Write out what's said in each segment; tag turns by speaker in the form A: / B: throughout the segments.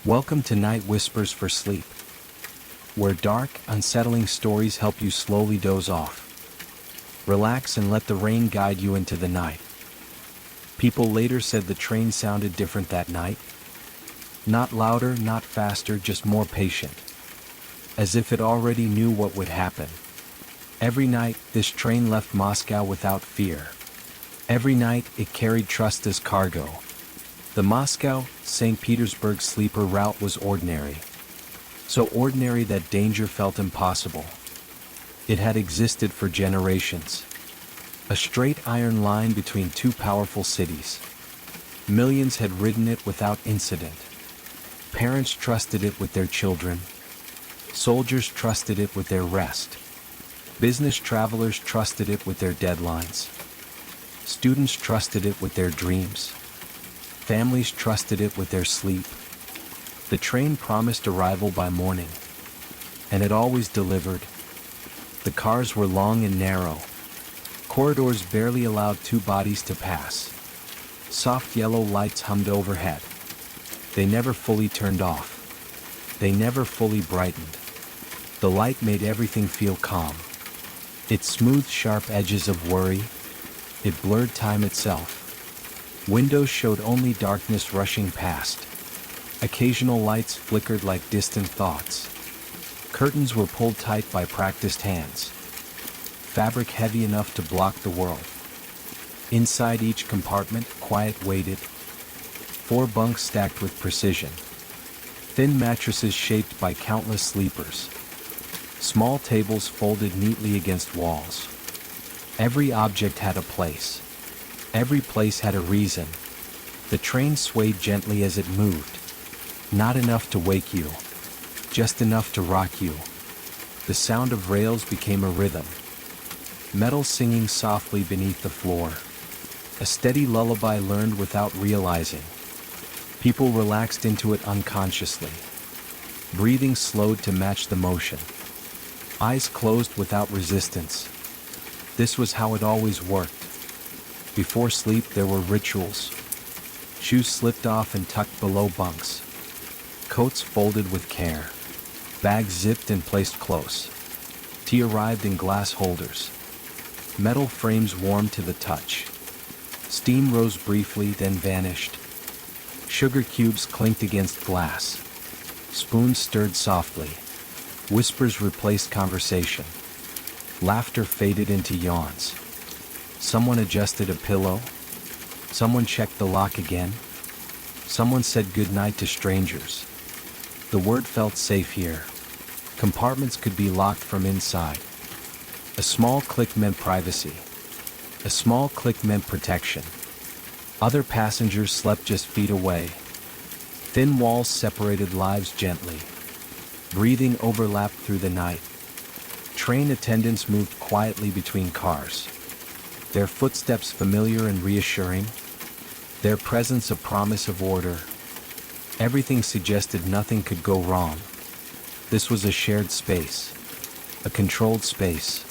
A: Welcome to Night Whispers for Sleep, where dark, unsettling stories help you slowly doze off. Relax and let the rain guide you into the night. People later said the train sounded different that night. Not louder, not faster, just more patient. As if it already knew what would happen. Every night, this train left Moscow without fear. Every night, it carried trust as cargo. The Moscow-St. Petersburg sleeper route was ordinary. So ordinary that danger felt impossible. It had existed for generations. A straight iron line between two powerful cities. Millions had ridden it without incident. Parents trusted it with their children. Soldiers trusted it with their rest. Business travelers trusted it with their deadlines. Students trusted it with their dreams. Families trusted it with their sleep. The train promised arrival by morning, and it always delivered. The cars were long and narrow. Corridors barely allowed two bodies to pass. Soft yellow lights hummed overhead. They never fully turned off. They never fully brightened. The light made everything feel calm. It smoothed sharp edges of worry. It blurred time itself. Windows showed only darkness rushing past. Occasional lights flickered like distant thoughts. Curtains were pulled tight by practiced hands. Fabric heavy enough to block the world. Inside each compartment, quiet waited. 4 bunks stacked with precision. Thin mattresses shaped by countless sleepers. Small tables folded neatly against walls. Every object had a place. Every place had a reason. The train swayed gently as it moved. Not enough to wake you. Just enough to rock you. The sound of rails became a rhythm. Metal singing softly beneath the floor. A steady lullaby learned without realizing. People relaxed into it unconsciously. Breathing slowed to match the motion. Eyes closed without resistance. This was how it always worked. Before sleep there were rituals. Shoes slipped off and tucked below bunks. Coats folded with care. Bags zipped and placed close. Tea arrived in glass holders. Metal frames warmed to the touch. Steam rose briefly, then vanished. Sugar cubes clinked against glass. Spoons stirred softly. Whispers replaced conversation. Laughter faded into yawns. Someone adjusted a pillow. Someone checked the lock again. Someone said goodnight to strangers. The word felt safe here. Compartments could be locked from inside. A small click meant privacy. A small click meant protection. Other passengers slept just feet away. Thin walls separated lives gently. Breathing overlapped through the night. Train attendants moved quietly between cars. Their footsteps familiar and reassuring. Their presence a promise of order. Everything suggested nothing could go wrong. This was a shared space. A controlled space.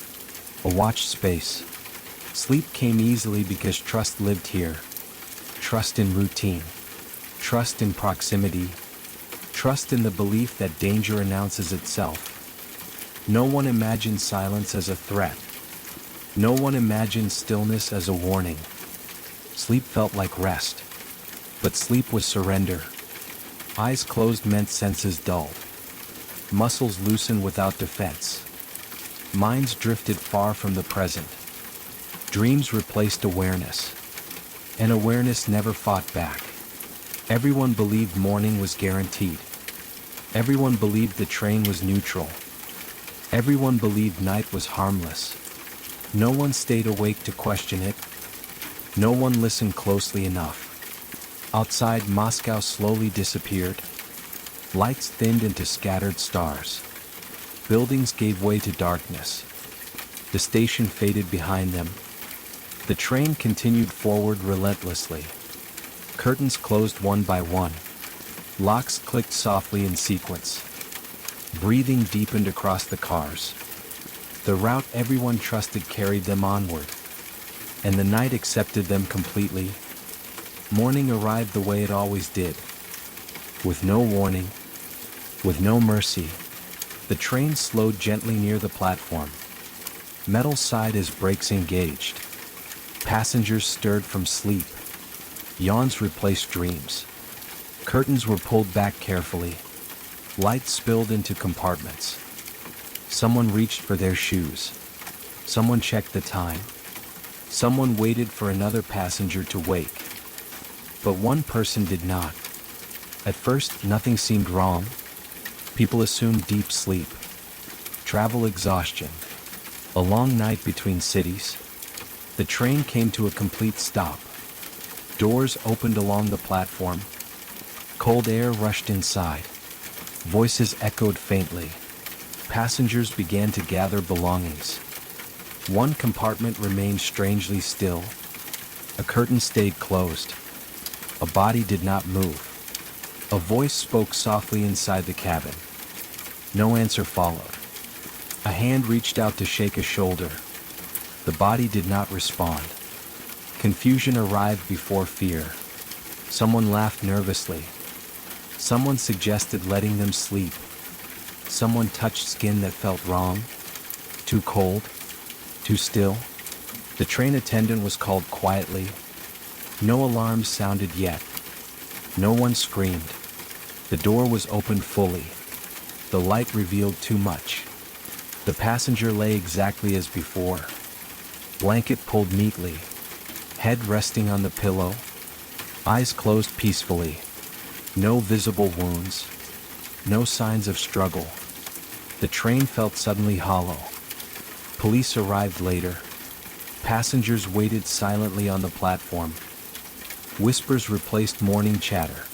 A: A watched space. Sleep came easily because trust lived here. Trust in routine. Trust in proximity. Trust in the belief that danger announces itself. No one imagined silence as a threat. No one imagined stillness as a warning. Sleep felt like rest. But sleep was surrender. Eyes closed meant senses dulled. Muscles loosened without defense. Minds drifted far from the present. Dreams replaced awareness. And awareness never fought back. Everyone believed morning was guaranteed. Everyone believed the train was neutral. Everyone believed night was harmless. No one stayed awake to question it. No one listened closely enough. Outside, Moscow slowly disappeared. Lights thinned into scattered stars. Buildings gave way to darkness. The station faded behind them. The train continued forward relentlessly. Curtains closed one by one. Locks clicked softly in sequence. Breathing deepened across the cars. The route everyone trusted carried them onward. And the night accepted them completely. Morning arrived the way it always did. With no warning, with no mercy, the train slowed gently near the platform. Metal sighed as brakes engaged. Passengers stirred from sleep. Yawns replaced dreams. Curtains were pulled back carefully. Light spilled into compartments. Someone reached for their shoes. Someone checked the time. Someone waited for another passenger to wake. But one person did not. At first, nothing seemed wrong. People assumed deep sleep, travel exhaustion, a long night between cities. The train came to a complete stop. Doors opened along the platform. Cold air rushed inside. Voices echoed faintly. Passengers began to gather belongings. One compartment remained strangely still. A curtain stayed closed. A body did not move. A voice spoke softly inside the cabin. No answer followed. A hand reached out to shake a shoulder. The body did not respond. Confusion arrived before fear. Someone laughed nervously. Someone suggested letting them sleep. Someone touched skin that felt wrong. Too cold? Too still? The train attendant was called quietly. No alarms sounded yet. No one screamed. The door was opened fully. The light revealed too much. The passenger lay exactly as before. Blanket pulled neatly. Head resting on the pillow. Eyes closed peacefully. No visible wounds. No signs of struggle. The train felt suddenly hollow. Police arrived later. Passengers waited silently on the platform. Whispers replaced morning chatter.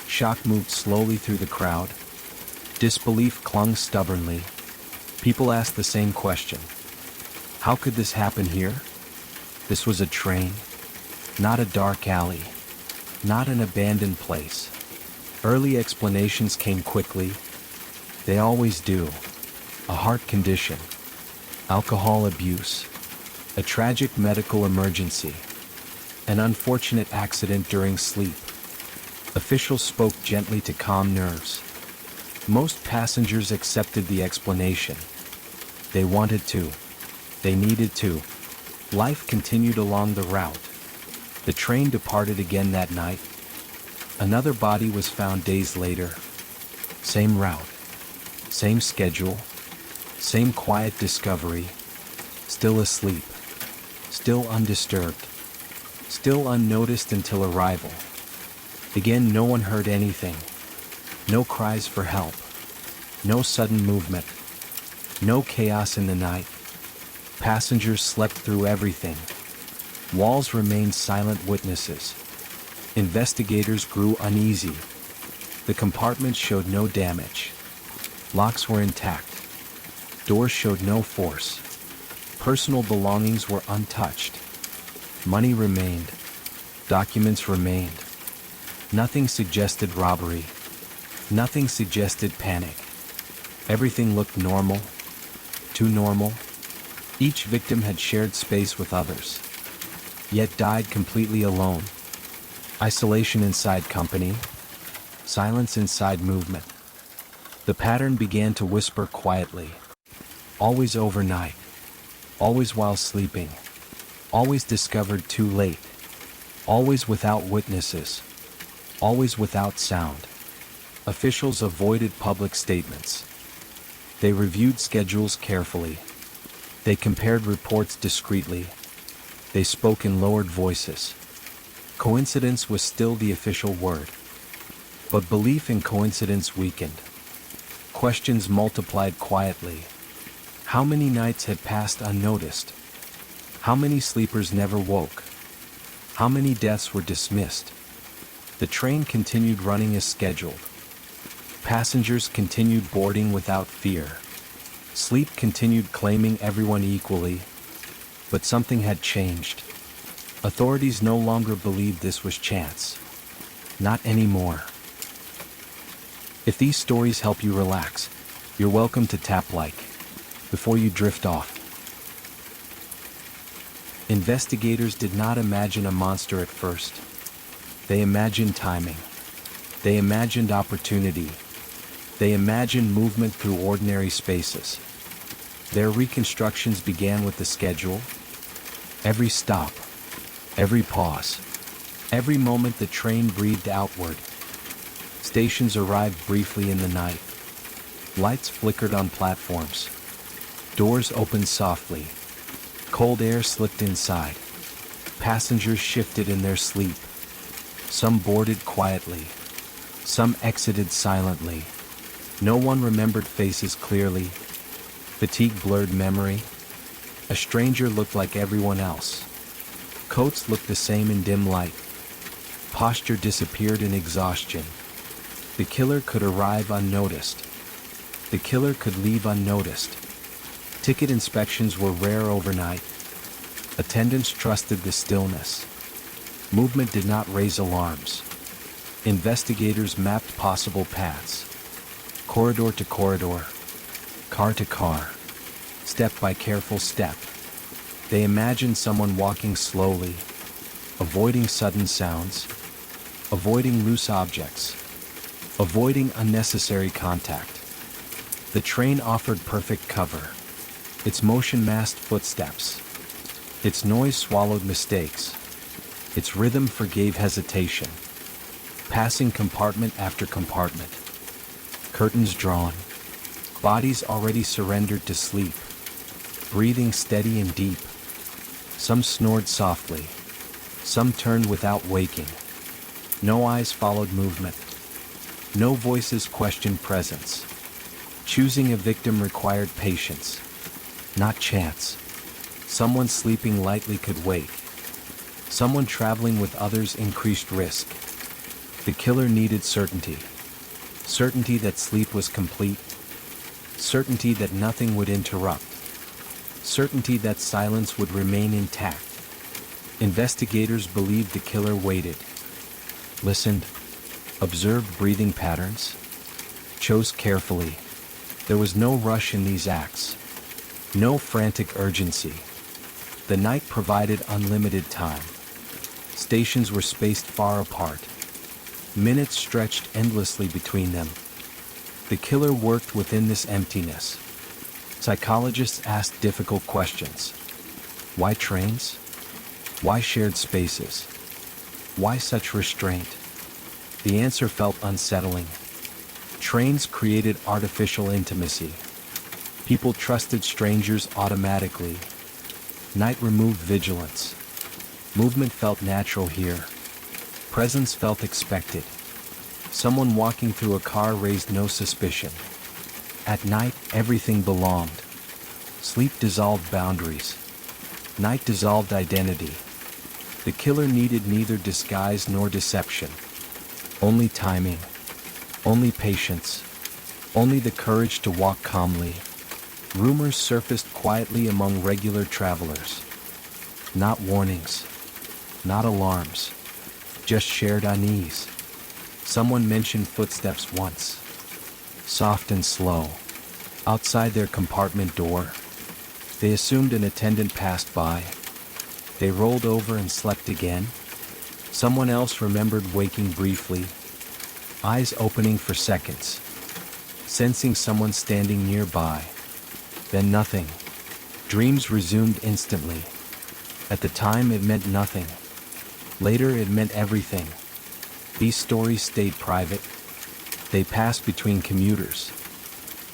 A: Shock moved slowly through the crowd. Disbelief clung stubbornly. People asked the same question. How could this happen here? This was a train, not a dark alley, not an abandoned place. Early explanations came quickly. They always do. A heart condition, alcohol abuse, a tragic medical emergency, an unfortunate accident during sleep. Officials spoke gently to calm nerves. Most passengers accepted the explanation. They wanted to. They needed to. Life continued along the route. The train departed again that night. Another body was found days later. Same route. Same schedule. Same quiet discovery. Still asleep. Still undisturbed. Still unnoticed until arrival. Again, no one heard anything. No cries for help. No sudden movement. No chaos in the night. Passengers slept through everything. Walls remained silent witnesses. Investigators grew uneasy. The compartments showed no damage. Locks were intact. Doors showed no force. Personal belongings were untouched. Money remained. Documents remained. Nothing suggested robbery. Nothing suggested panic. Everything looked normal. Too normal. Each victim had shared space with others, yet died completely alone. Isolation inside company. Silence inside movement. The pattern began to whisper quietly. Always overnight. Always while sleeping. Always discovered too late. Always without witnesses. Always without sound. Officials avoided public statements. They reviewed schedules carefully. They compared reports discreetly. They spoke in lowered voices. Coincidence was still the official word. But belief in coincidence weakened. Questions multiplied quietly. How many nights had passed unnoticed? How many sleepers never woke? How many deaths were dismissed? The train continued running as scheduled. Passengers continued boarding without fear. Sleep continued claiming everyone equally. But something had changed. Authorities no longer believed this was chance. Not anymore. If these stories help you relax, you're welcome to tap like before you drift off. Investigators did not imagine a monster at first. They imagined timing. They imagined opportunity. They imagined movement through ordinary spaces. Their reconstructions began with the schedule. Every stop, every pause, every moment the train breathed outward. Stations arrived briefly in the night. Lights flickered on platforms. Doors opened softly. Cold air slipped inside. Passengers shifted in their sleep. Some boarded quietly. Some exited silently. No one remembered faces clearly. Fatigue blurred memory. A stranger looked like everyone else. Coats looked the same in dim light. Posture disappeared in exhaustion. The killer could arrive unnoticed. The killer could leave unnoticed. Ticket inspections were rare overnight. Attendants trusted the stillness. Movement did not raise alarms. Investigators mapped possible paths. Corridor to corridor. Car to car. Step by careful step. They imagined someone walking slowly, avoiding sudden sounds, avoiding loose objects, avoiding unnecessary contact. The train offered perfect cover. Its motion masked footsteps. Its noise swallowed mistakes. Its rhythm forgave hesitation. Passing compartment after compartment. Curtains drawn. Bodies already surrendered to sleep. Breathing steady and deep. Some snored softly. Some turned without waking. No eyes followed movement. No voices questioned presence. Choosing a victim required patience, not chance. Someone sleeping lightly could wake. Someone traveling with others increased risk. The killer needed certainty. Certainty that sleep was complete. Certainty that nothing would interrupt. Certainty that silence would remain intact. Investigators believed the killer waited, listened, observed breathing patterns, chose carefully. There was no rush in these acts, no frantic urgency. The night provided unlimited time. Stations were spaced far apart. Minutes stretched endlessly between them. The killer worked within this emptiness. Psychologists asked difficult questions. Why trains? Why shared spaces? Why such restraint? The answer felt unsettling. Trains created artificial intimacy. People trusted strangers automatically. Night removed vigilance. Movement felt natural here. Presence felt expected. Someone walking through a car raised no suspicion. At night, everything belonged. Sleep dissolved boundaries. Night dissolved identity. The killer needed neither disguise nor deception. Only timing. Only patience. Only the courage to walk calmly. Rumors surfaced quietly among regular travelers. Not warnings. Not alarms. Just shared unease. Someone mentioned footsteps once. Soft and slow. Outside their compartment door. They assumed an attendant passed by. They rolled over and slept again. Someone else remembered waking briefly. Eyes opening for seconds. Sensing someone standing nearby. Then nothing. Dreams resumed instantly. At the time it meant nothing. Later it meant everything. These stories stayed private. They passed between commuters.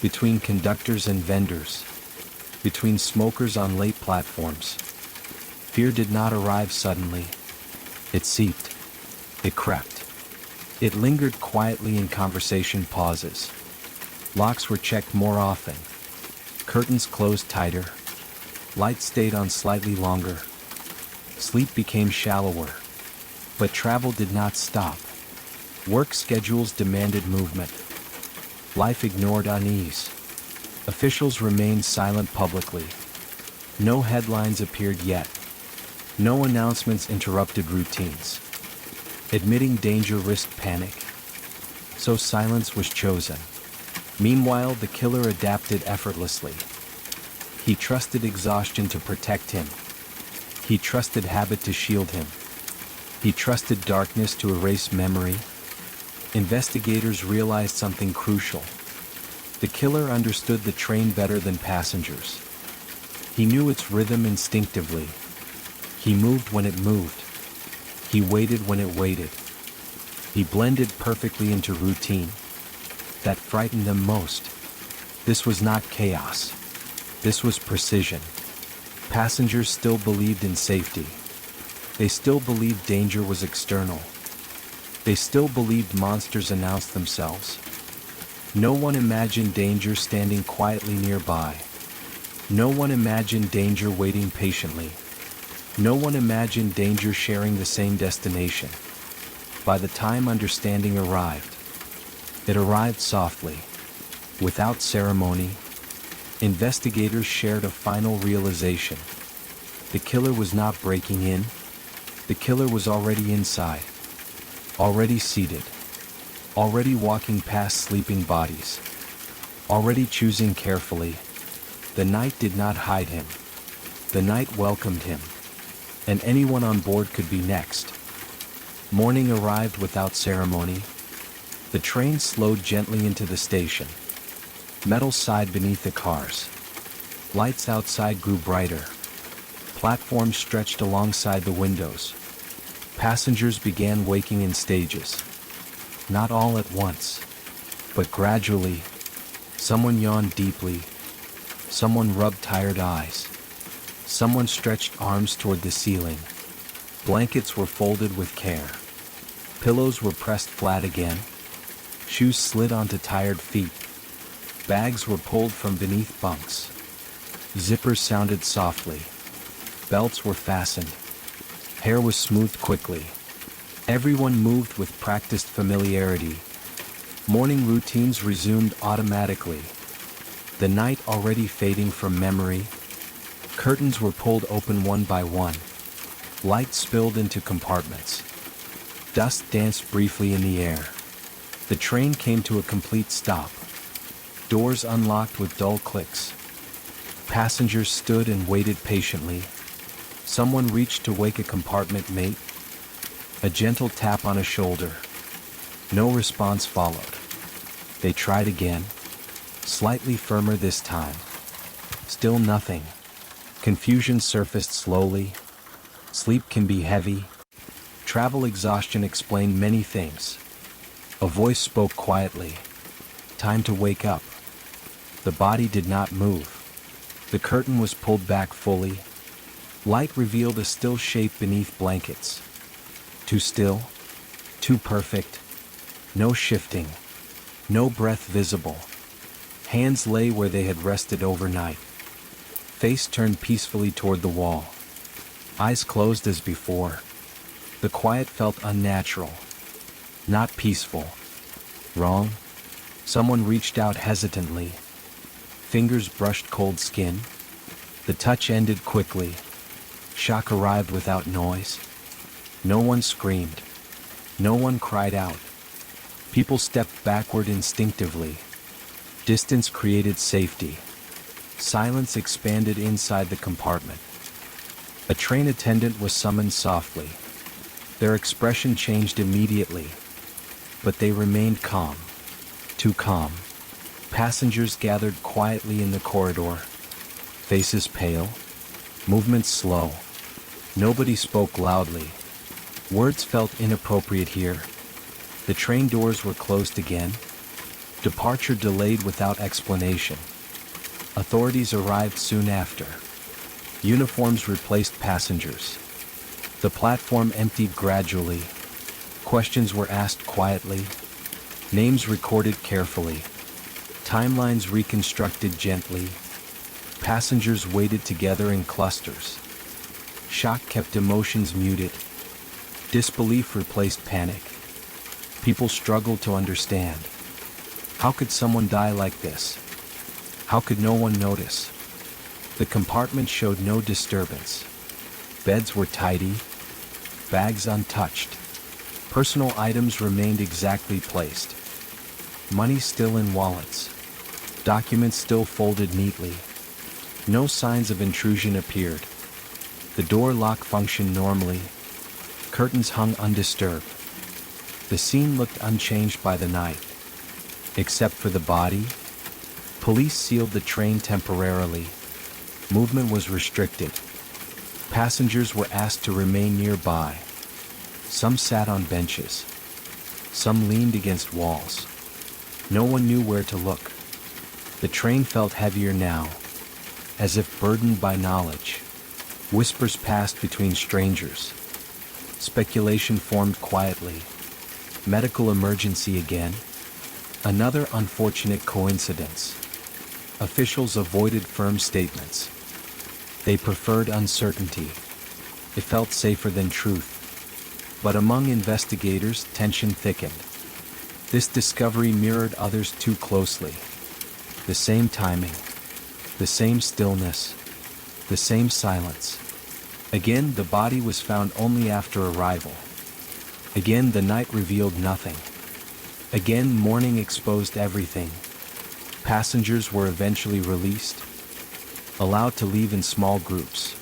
A: Between conductors and vendors. Between smokers on late platforms. Fear did not arrive suddenly. It seeped. It crept. It lingered quietly in conversation pauses. Locks were checked more often. Curtains closed tighter. Lights stayed on slightly longer. Sleep became shallower. But travel did not stop. Work schedules demanded movement. Life ignored unease. Officials remained silent publicly. No headlines appeared yet. No announcements interrupted routines. Admitting danger risked panic. So silence was chosen. Meanwhile, the killer adapted effortlessly. He trusted exhaustion to protect him. He trusted habit to shield him. He trusted darkness to erase memory. Investigators realized something crucial. The killer understood the train better than passengers. He knew its rhythm instinctively. He moved when it moved. He waited when it waited. He blended perfectly into routine. That frightened them most. This was not chaos. This was precision. Passengers still believed in safety. They still believed danger was external. They still believed monsters announced themselves. No one imagined danger standing quietly nearby. No one imagined danger waiting patiently. No one imagined danger sharing the same destination. By the time understanding arrived, it arrived softly, without ceremony. Investigators shared a final realization. The killer was not breaking in. The killer was already inside, already seated, already walking past sleeping bodies, already choosing carefully. The night did not hide him. The night welcomed him. And anyone on board could be next. Morning arrived without ceremony. The train slowed gently into the station. Metal sighed beneath the cars. Lights outside grew brighter. Platforms stretched alongside the windows. Passengers began waking in stages. Not all at once, but gradually. Someone yawned deeply. Someone rubbed tired eyes. Someone stretched arms toward the ceiling. Blankets were folded with care. Pillows were pressed flat again. Shoes slid onto tired feet. Bags were pulled from beneath bunks. Zippers sounded softly. Belts were fastened. Hair was smoothed quickly. Everyone moved with practiced familiarity. Morning routines resumed automatically. The night already fading from memory. Curtains were pulled open one by one. Light spilled into compartments. Dust danced briefly in the air. The train came to a complete stop. Doors unlocked with dull clicks. Passengers stood and waited patiently. Someone reached to wake a compartment mate. A gentle tap on a shoulder. No response followed. They tried again. Slightly firmer this time. Still nothing. Confusion surfaced slowly. Sleep can be heavy. Travel exhaustion explained many things. A voice spoke quietly. Time to wake up. The body did not move. The curtain was pulled back fully. Light revealed a still shape beneath blankets. Too still. Too perfect. No shifting. No breath visible. Hands lay where they had rested overnight. Face turned peacefully toward the wall. Eyes closed as before. The quiet felt unnatural. Not peaceful. Wrong? Someone reached out hesitantly. Fingers brushed cold skin. The touch ended quickly. Shock arrived without noise. No one screamed. No one cried out. People stepped backward instinctively. Distance created safety. Silence expanded inside the compartment. A train attendant was summoned softly. Their expression changed immediately, but they remained calm. Too calm. Passengers gathered quietly in the corridor. Faces pale. Movements slow. Nobody spoke loudly. Words felt inappropriate here. The train doors were closed again. Departure delayed without explanation. Authorities arrived soon after. Uniforms replaced passengers. The platform emptied gradually. Questions were asked quietly. Names recorded carefully. Timelines reconstructed gently. Passengers waited together in clusters. Shock kept emotions muted. Disbelief replaced panic. People struggled to understand. How could someone die like this? How could no one notice? The compartment showed no disturbance. Beds were tidy. Bags untouched. Personal items remained exactly placed. Money still in wallets. Documents still folded neatly. No signs of intrusion appeared. The door lock functioned normally. Curtains hung undisturbed. The scene looked unchanged by the night. Except for the body, police sealed the train temporarily. Movement was restricted. Passengers were asked to remain nearby. Some sat on benches. Some leaned against walls. No one knew where to look. The train felt heavier now, as if burdened by knowledge. Whispers passed between strangers. Speculation formed quietly. Medical emergency again? Another unfortunate coincidence. Officials avoided firm statements. They preferred uncertainty. It felt safer than truth. But among investigators, tension thickened. This discovery mirrored others too closely. The same timing, the same stillness, the same silence. Again, the body was found only after arrival. Again, the night revealed nothing. Again, morning exposed everything. Passengers were eventually released, allowed to leave in small groups.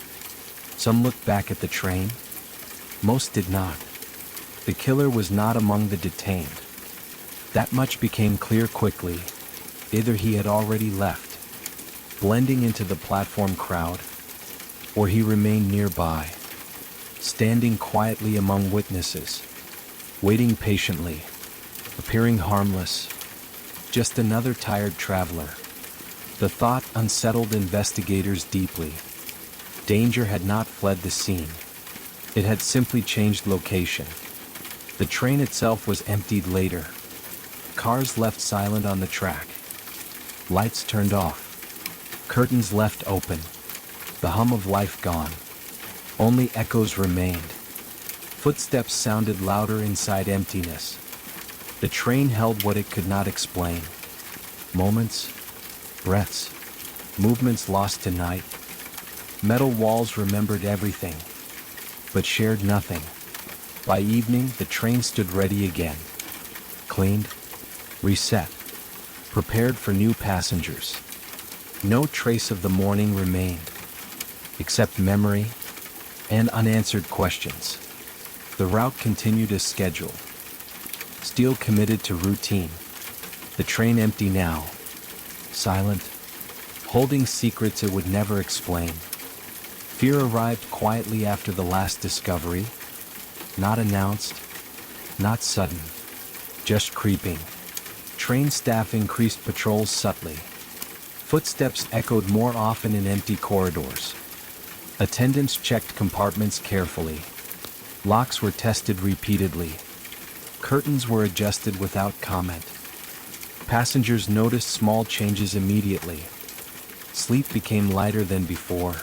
A: Some looked back at the train. Most did not. The killer was not among the detained. That much became clear quickly. Either he had already left, blending into the platform crowd, or he remained nearby, standing quietly among witnesses, waiting patiently, appearing harmless, just another tired traveler. The thought unsettled investigators deeply. Danger had not fled the scene. It had simply changed location. The train itself was emptied later. Cars left silent on the track. Lights turned off. Curtains left open. The hum of life gone. Only echoes remained. Footsteps sounded louder inside emptiness. The train held what it could not explain. Moments, breaths, movements lost to night. Metal walls remembered everything, but shared nothing. By evening, the train stood ready again. Cleaned, reset, prepared for new passengers. No trace of the morning remained, except memory and unanswered questions. The route continued as scheduled. Still committed to routine. The train empty now, silent, holding secrets it would never explain. Fear arrived quietly after the last discovery, not announced, not sudden, just creeping. Train staff increased patrols subtly. Footsteps echoed more often in empty corridors. Attendants checked compartments carefully. Locks were tested repeatedly. Curtains were adjusted without comment. Passengers noticed small changes immediately. Sleep became lighter than before.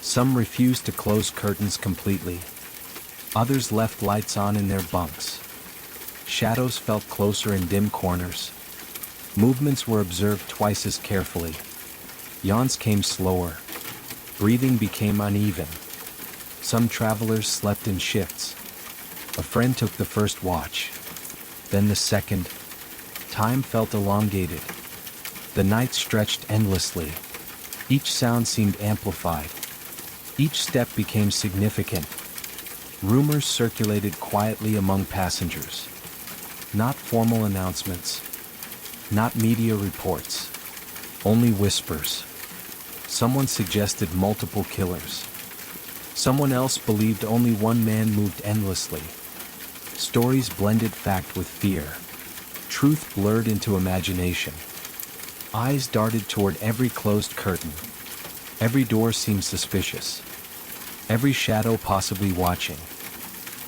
A: Some refused to close curtains completely. Others left lights on in their bunks. Shadows felt closer in dim corners. Movements were observed twice as carefully. Yawns came slower. Breathing became uneven. Some travelers slept in shifts. A friend took the first watch, then the second. Time felt elongated. The night stretched endlessly. Each sound seemed amplified. Each step became significant. Rumors circulated quietly among passengers. Not formal announcements. Not media reports. Only whispers. Someone suggested multiple killers. Someone else believed only one man moved endlessly. Stories blended fact with fear. Truth blurred into imagination. Eyes darted toward every closed curtain. Every door seemed suspicious. Every shadow possibly watching.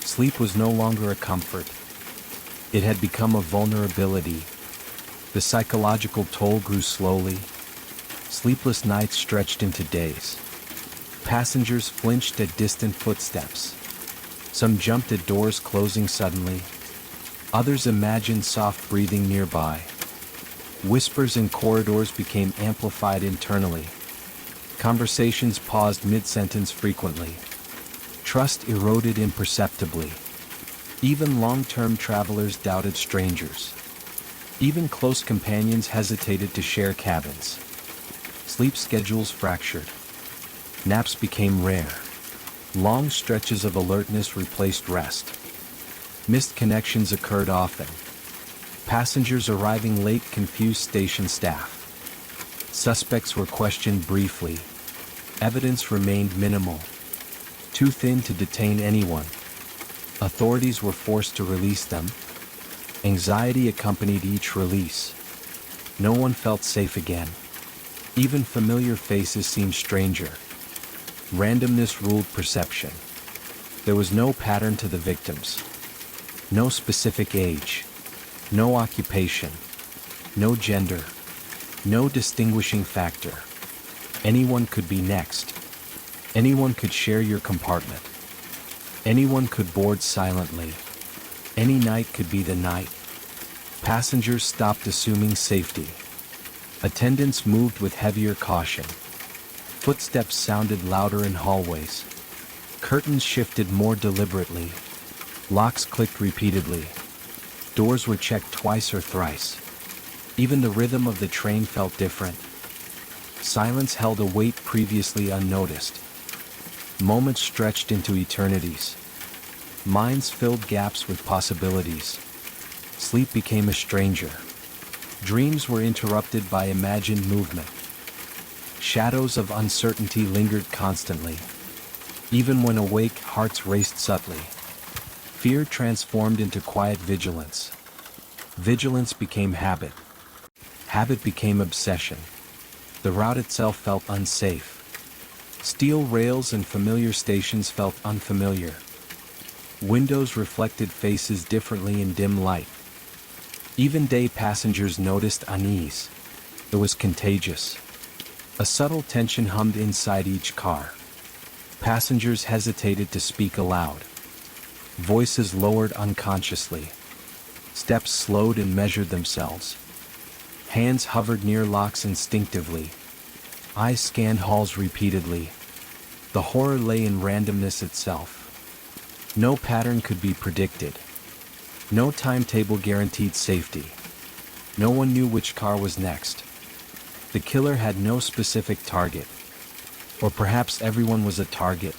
A: Sleep was no longer a comfort. It had become a vulnerability. The psychological toll grew slowly. Sleepless nights stretched into days. Passengers flinched at distant footsteps. Some jumped at doors closing suddenly. Others imagined soft breathing nearby. Whispers in corridors became amplified internally. Conversations paused mid-sentence frequently. Trust eroded imperceptibly. Even long-term travelers doubted strangers. Even close companions hesitated to share cabins. Sleep schedules fractured. Naps became rare. Long stretches of alertness replaced rest. Missed connections occurred often. Passengers arriving late confused station staff. Suspects were questioned briefly. Evidence remained minimal. Too thin to detain anyone. Authorities were forced to release them. Anxiety accompanied each release. No one felt safe again. Even familiar faces seemed stranger. Randomness ruled perception. There was no pattern to the victims. No specific age. No occupation. No gender. No distinguishing factor. Anyone could be next. Anyone could share your compartment. Anyone could board silently. Any night could be the night. Passengers stopped assuming safety. Attendants moved with heavier caution. Footsteps sounded louder in hallways. Curtains shifted more deliberately. Locks clicked repeatedly. Doors were checked twice or thrice. Even the rhythm of the train felt different. Silence held a weight previously unnoticed. Moments stretched into eternities. Minds filled gaps with possibilities. Sleep became a stranger. Dreams were interrupted by imagined movement. Shadows of uncertainty lingered constantly. Even when awake, hearts raced subtly. Fear transformed into quiet vigilance. Vigilance became habit. Habit became obsession. The route itself felt unsafe. Steel rails and familiar stations felt unfamiliar. Windows reflected faces differently in dim light. Even day passengers noticed unease. It was contagious. A subtle tension hummed inside each car. Passengers hesitated to speak aloud. Voices lowered unconsciously. Steps slowed and measured themselves. Hands hovered near locks instinctively. Eyes scanned halls repeatedly. The horror lay in randomness itself. No pattern could be predicted. No timetable guaranteed safety. No one knew which car was next. The killer had no specific target. Or perhaps everyone was a target.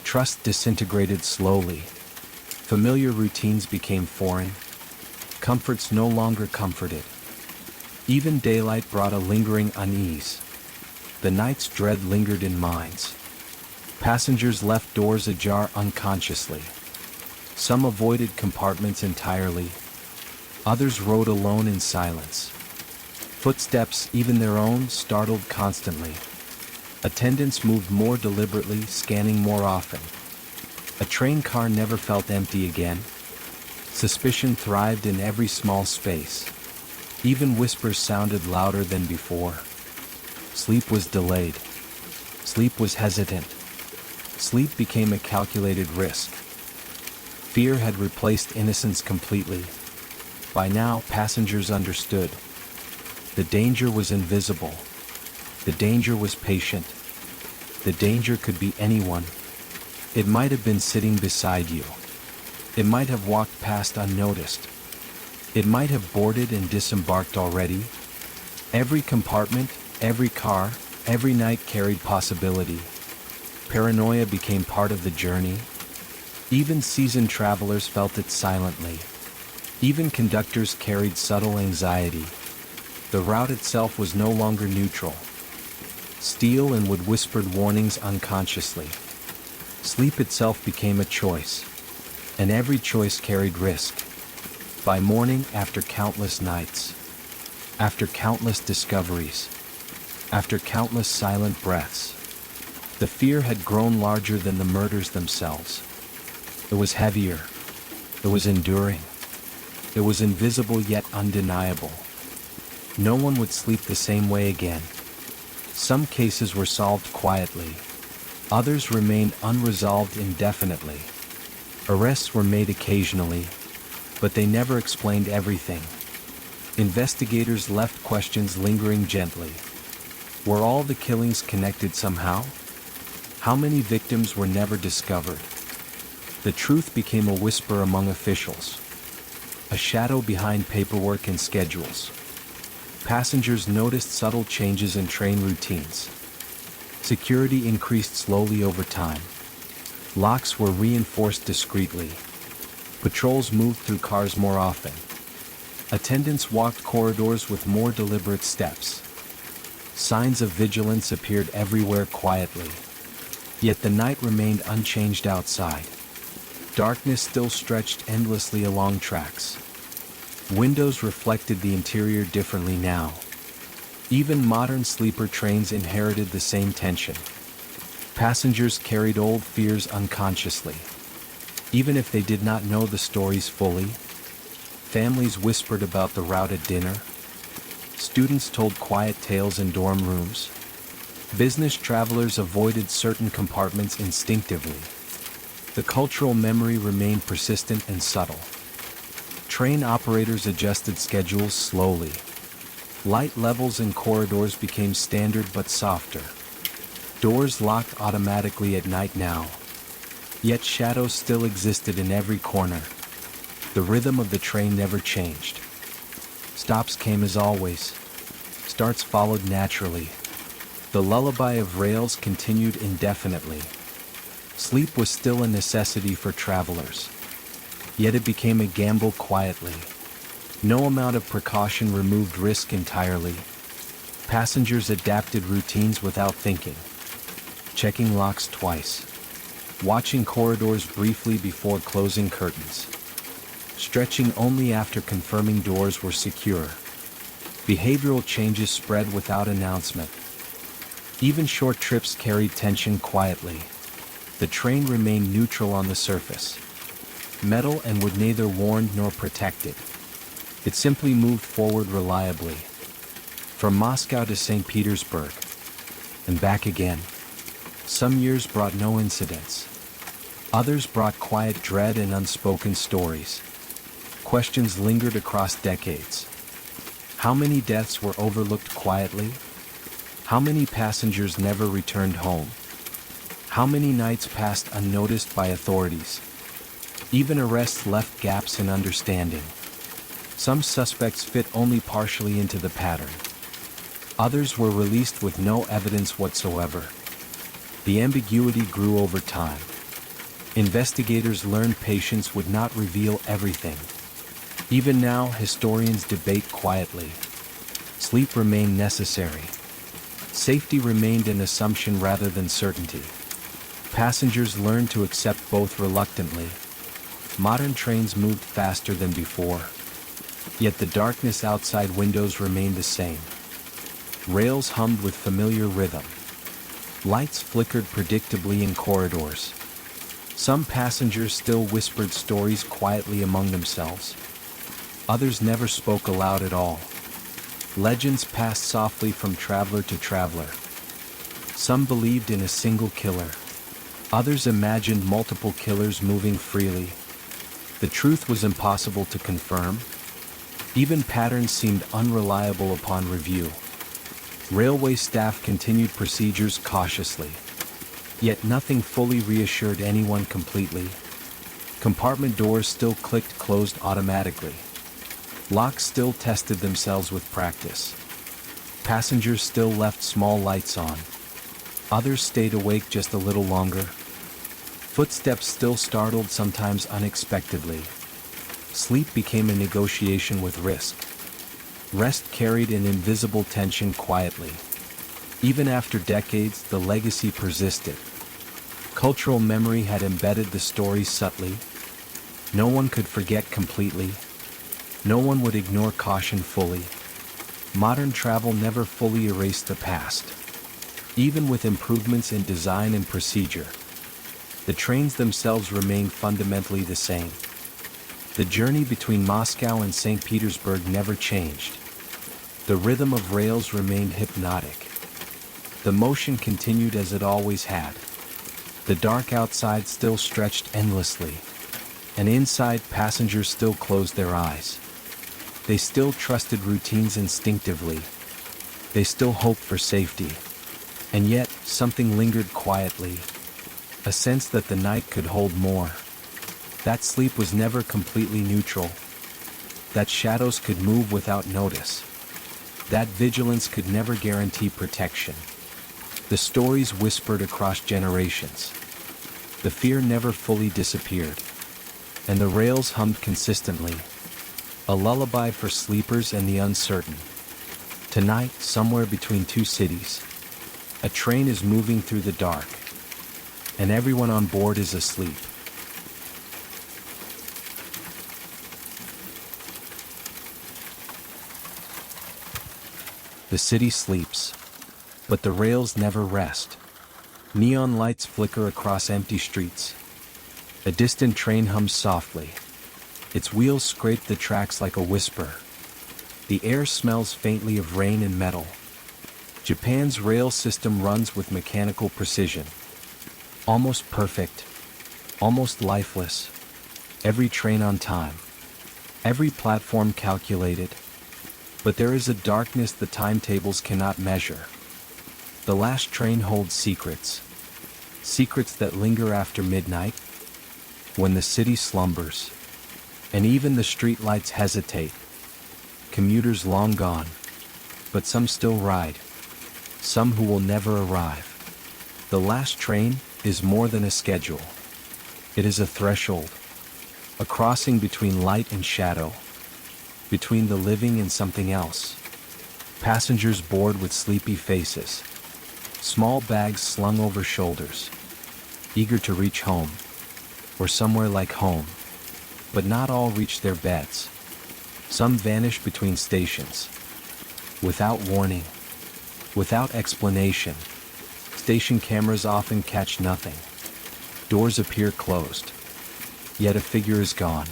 A: Trust disintegrated slowly. Familiar routines became foreign. Comforts no longer comforted. Even daylight brought a lingering unease. The night's dread lingered in minds. Passengers left doors ajar unconsciously. Some avoided compartments entirely. Others rode alone in silence. Footsteps, even their own, startled constantly. Attendants moved more deliberately, scanning more often. A train car never felt empty again. Suspicion thrived in every small space. Even whispers sounded louder than before. Sleep was delayed. Sleep was hesitant. Sleep became a calculated risk. Fear had replaced innocence completely. By now, passengers understood. The danger was invisible. The danger was patient. The danger could be anyone. It might have been sitting beside you. It might have walked past unnoticed. It might have boarded and disembarked already. Every compartment, every car, every night carried possibility. Paranoia became part of the journey. Even seasoned travelers felt it silently. Even conductors carried subtle anxiety. The route itself was no longer neutral. Steel and wood whispered warnings unconsciously. Sleep itself became a choice. And every choice carried risk. By morning, after countless nights, after countless discoveries, after countless silent breaths, the fear had grown larger than the murders themselves. It was heavier. It was enduring. It was invisible yet undeniable. No one would sleep the same way again. Some cases were solved quietly. Others remained unresolved indefinitely. Arrests were made occasionally, but they never explained everything. Investigators left questions lingering gently. Were all the killings connected somehow? How many victims were never discovered? The truth became a whisper among officials. A shadow behind paperwork and schedules. Passengers noticed subtle changes in train routines. Security increased slowly over time. Locks were reinforced discreetly. Patrols moved through cars more often. Attendants walked corridors with more deliberate steps. Signs of vigilance appeared everywhere quietly. Yet the night remained unchanged outside. Darkness still stretched endlessly along tracks. Windows reflected the interior differently now. Even modern sleeper trains inherited the same tension. Passengers carried old fears unconsciously. Even if they did not know the stories fully, families whispered about the routed dinner. Students told quiet tales in dorm rooms. Business travelers avoided certain compartments instinctively. The cultural memory remained persistent and subtle. Train operators adjusted schedules slowly. Light levels in corridors became standard but softer. Doors locked automatically at night now. Yet shadows still existed in every corner. The rhythm of the train never changed. Stops came as always. Starts followed naturally. The lullaby of rails continued indefinitely. Sleep was still a necessity for travelers. Yet it became a gamble quietly. No amount of precaution removed risk entirely. Passengers adapted routines without thinking. Checking locks twice. Watching corridors briefly before closing curtains. Stretching only after confirming doors were secure. Behavioral changes spread without announcement. Even short trips carried tension quietly. The train remained neutral on the surface. Metal and wood neither warned nor protected. It simply moved forward reliably. From Moscow to St. Petersburg. And back again. Some years brought no incidents. Others brought quiet dread and unspoken stories. Questions lingered across decades. How many deaths were overlooked quietly? How many passengers never returned home? How many nights passed unnoticed by authorities? Even arrests left gaps in understanding. Some suspects fit only partially into the pattern. Others were released with no evidence whatsoever. The ambiguity grew over time. Investigators learned patience would not reveal everything. Even now, historians debate quietly. Sleep remained necessary. Safety remained an assumption rather than certainty. Passengers learned to accept both reluctantly. Modern trains moved faster than before. Yet the darkness outside windows remained the same. Rails hummed with familiar rhythm. Lights flickered predictably in corridors. Some passengers still whispered stories quietly among themselves. Others never spoke aloud at all. Legends passed softly from traveler to traveler. Some believed in a single killer. Others imagined multiple killers moving freely. The truth was impossible to confirm. Even patterns seemed unreliable upon review. Railway staff continued procedures cautiously. Yet nothing fully reassured anyone completely. Compartment doors still clicked closed automatically. Locks still tested themselves with practice. Passengers still left small lights on. Others stayed awake just a little longer. Footsteps still startled sometimes unexpectedly. Sleep became a negotiation with risk. Rest carried an invisible tension quietly. Even after decades, the legacy persisted. Cultural memory had embedded the stories subtly. No one could forget completely. No one would ignore caution fully. Modern travel never fully erased the past. Even with improvements in design and procedure, the trains themselves remained fundamentally the same. The journey between Moscow and St. Petersburg never changed. The rhythm of rails remained hypnotic. The motion continued as it always had. The dark outside still stretched endlessly. And inside, passengers still closed their eyes. They still trusted routines instinctively. They still hoped for safety. And yet, something lingered quietly. A sense that the night could hold more. That sleep was never completely neutral. That shadows could move without notice. That vigilance could never guarantee protection. The stories whispered across generations. The fear never fully disappeared. and the rails hummed consistently, a lullaby for sleepers and the uncertain. Tonight, somewhere between two cities, a train is moving through the dark, and everyone on board is asleep. The city sleeps, but the rails never rest. Neon lights flicker across empty streets. A distant train hums softly. Its wheels scrape the tracks like a whisper. The air smells faintly of rain and metal. Japan's rail system runs with mechanical precision. Almost perfect, almost lifeless. Every train on time. Every platform calculated. But there is a darkness the timetables cannot measure. The last train holds secrets. Secrets that linger after midnight, when the city slumbers, and even the streetlights hesitate. Commuters long gone, but some still ride. Some who will never arrive. The last train is more than a schedule. It is a threshold, a crossing between light and shadow, between the living and something else. Passengers board with sleepy faces, small bags slung over shoulders, eager to reach home, or somewhere like home. But not all reach their beds. Some vanish between stations, without warning, without explanation. Station cameras often catch nothing. Doors appear closed, yet a figure is gone.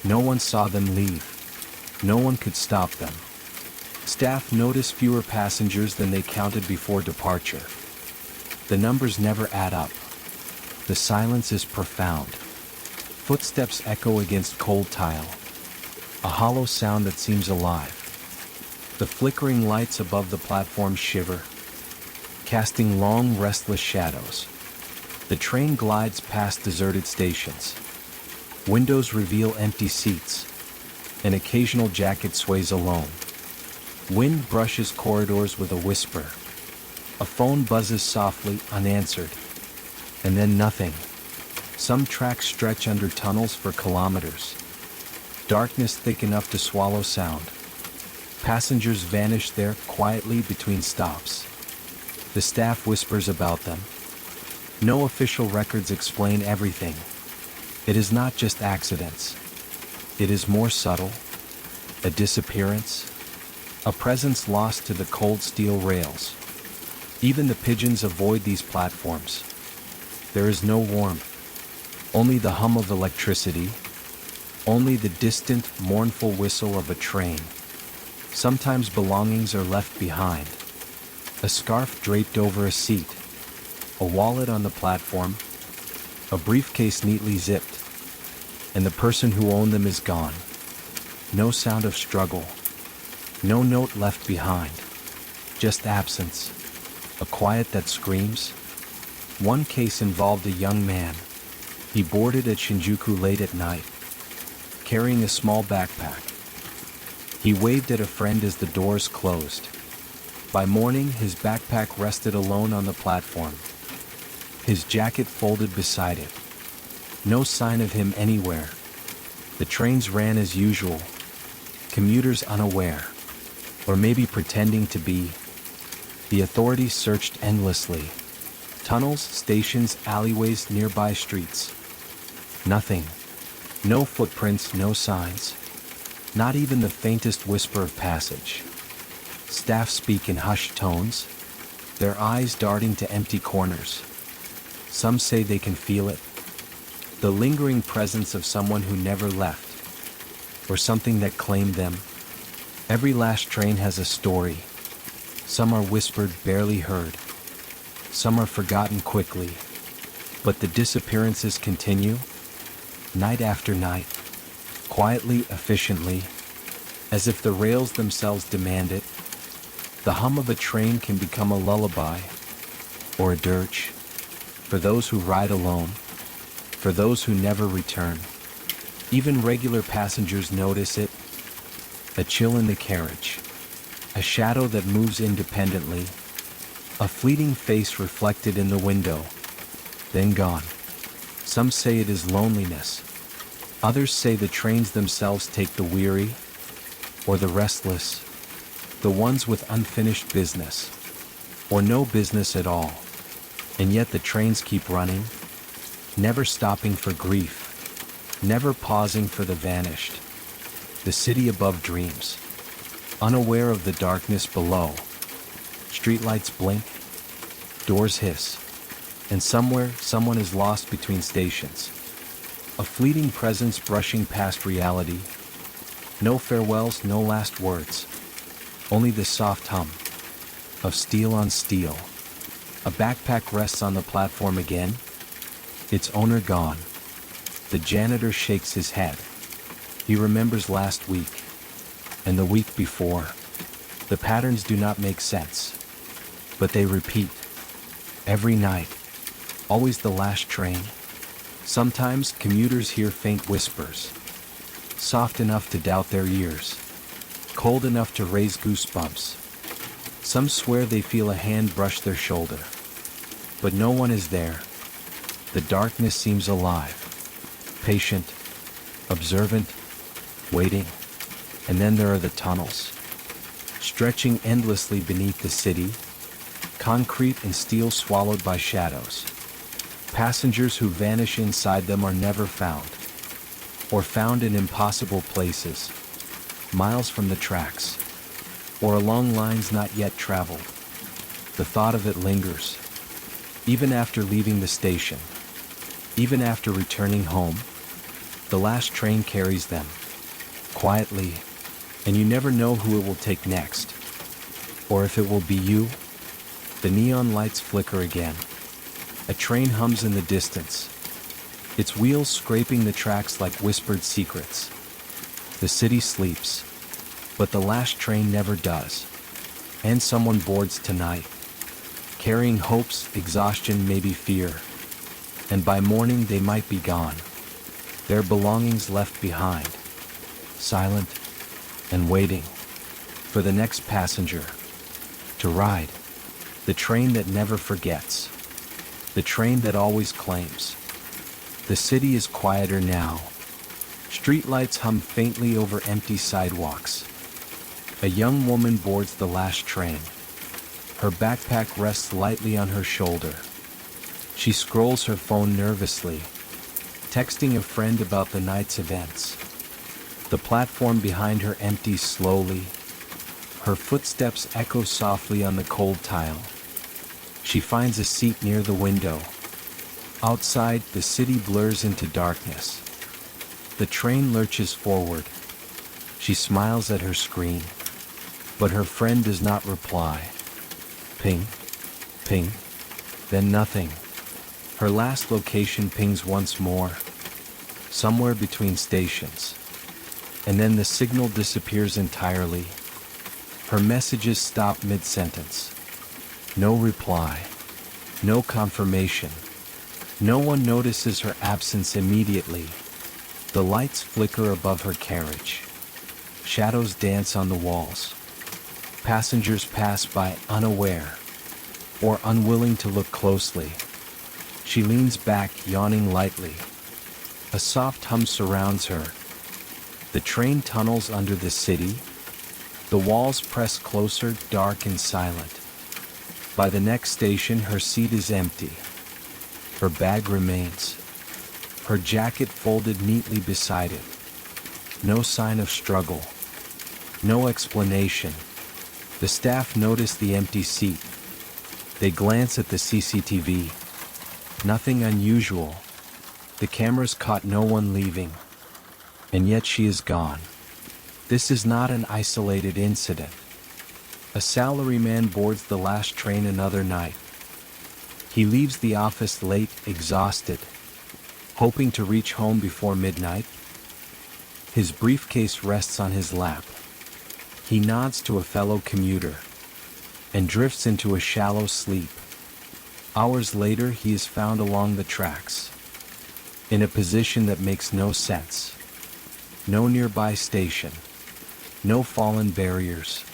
A: No one saw them leave. No one could stop them. Staff notice fewer passengers than they counted before departure. The numbers never add up. The silence is profound. Footsteps echo against cold tile, a hollow sound that seems alive. The flickering lights above the platform shiver, casting long, restless shadows. The train glides past deserted stations. Windows reveal empty seats. An occasional jacket sways alone. Wind brushes corridors with a whisper. A phone buzzes softly, unanswered. And then nothing. Some tracks stretch under tunnels for kilometers. Darkness thick enough to swallow sound. Passengers vanish there quietly between stops. The staff whispers about them. No official records explain everything. It is not just accidents. It is more subtle. A disappearance. A presence lost to the cold steel rails. Even the pigeons avoid these platforms. There is no warmth. Only the hum of electricity. Only the distant, mournful whistle of a train. Sometimes belongings are left behind. A scarf draped over a seat. A wallet on the platform. A briefcase neatly zipped. And the person who owned them is gone. No sound of struggle. No note left behind. Just absence. A quiet that screams. One case involved a young man. He boarded at Shinjuku late at night, carrying a small backpack. He waved at a friend as the doors closed. By morning, his backpack rested alone on the platform, his jacket folded beside it. No sign of him anywhere. The trains ran as usual, commuters unaware, or maybe pretending to be. The authorities searched endlessly. Tunnels, stations, alleyways, nearby streets. Nothing. No footprints, no signs. Not even the faintest whisper of passage. Staff speak in hushed tones, their eyes darting to empty corners. Some say they can feel it. The lingering presence of someone who never left, or something that claimed them. Every last train has a story. Some are whispered, barely heard. Some are forgotten quickly. But the disappearances continue, night after night, quietly, efficiently, as if the rails themselves demand it. The hum of a train can become a lullaby, or a dirge, for those who ride alone, for those who never return. Even regular passengers notice it. A chill in the carriage, a shadow that moves independently, a fleeting face reflected in the window, then gone. Some say it is loneliness, Others say the trains themselves take the weary, or the restless, the ones with unfinished business, or no business at all. And yet the trains keep running, never stopping for grief, never pausing for the vanished. The city above dreams, unaware of the darkness below. Streetlights blink, doors hiss, and somewhere someone is lost between stations. A fleeting presence brushing past reality. No farewells, no last words. Only the soft hum of steel on steel. A backpack rests on the platform again, its owner gone. The janitor shakes his head. He remembers last week, and the week before. The patterns do not make sense, but they repeat. Every night, always the last train. Sometimes commuters hear faint whispers, soft enough to doubt their ears, cold enough to raise goosebumps. Some swear they feel a hand brush their shoulder, but no one is there. The darkness seems alive, patient, observant, waiting. And then there are the tunnels, stretching endlessly beneath the city, concrete and steel swallowed by shadows. Passengers who vanish inside them are never found, or found in impossible places, miles from the tracks, or along lines not yet traveled. The thought of it lingers, even after leaving the station, even after returning home. The last train carries them, quietly, and you never know who it will take next, or if it will be you. The neon lights flicker again. A train hums in the distance, its wheels scraping the tracks like whispered secrets. The city sleeps, but the last train never does. And someone boards tonight, carrying hopes, exhaustion, maybe fear. And by morning they might be gone, their belongings left behind, silent and waiting for the next passenger to ride. The train that never forgets. The train that always claims. The city is quieter now. Streetlights hum faintly over empty sidewalks. A young woman boards the last train. Her backpack rests lightly on her shoulder. She scrolls her phone nervously, texting a friend about the night's events. The platform behind her empties slowly. Her footsteps echo softly on the cold tile. She finds a seat near the window. Outside, the city blurs into darkness. The train lurches forward. She smiles at her screen, but her friend does not reply. Ping, ping, then nothing. Her last location pings once more, somewhere between stations, and then the signal disappears entirely. Her messages stop mid-sentence. No reply, no confirmation. No one notices her absence immediately. The lights flicker above her carriage. Shadows dance on the walls. Passengers pass by unaware or unwilling to look closely. She leans back, yawning lightly. A soft hum surrounds her. The train tunnels under the city. The walls press closer, dark and silent. By the next station, her seat is empty. Her bag remains, her jacket folded neatly beside it. No sign of struggle, no explanation. The staff notice the empty seat. They glance at the CCTV. Nothing unusual. The cameras caught no one leaving. And yet she is gone. This is not an isolated incident. A salaryman boards the last train another night. He leaves the office late, exhausted, hoping to reach home before midnight. His briefcase rests on his lap. He nods to a fellow commuter and drifts into a shallow sleep. Hours later, he is found along the tracks, in a position that makes no sense. No nearby station, no fallen barriers,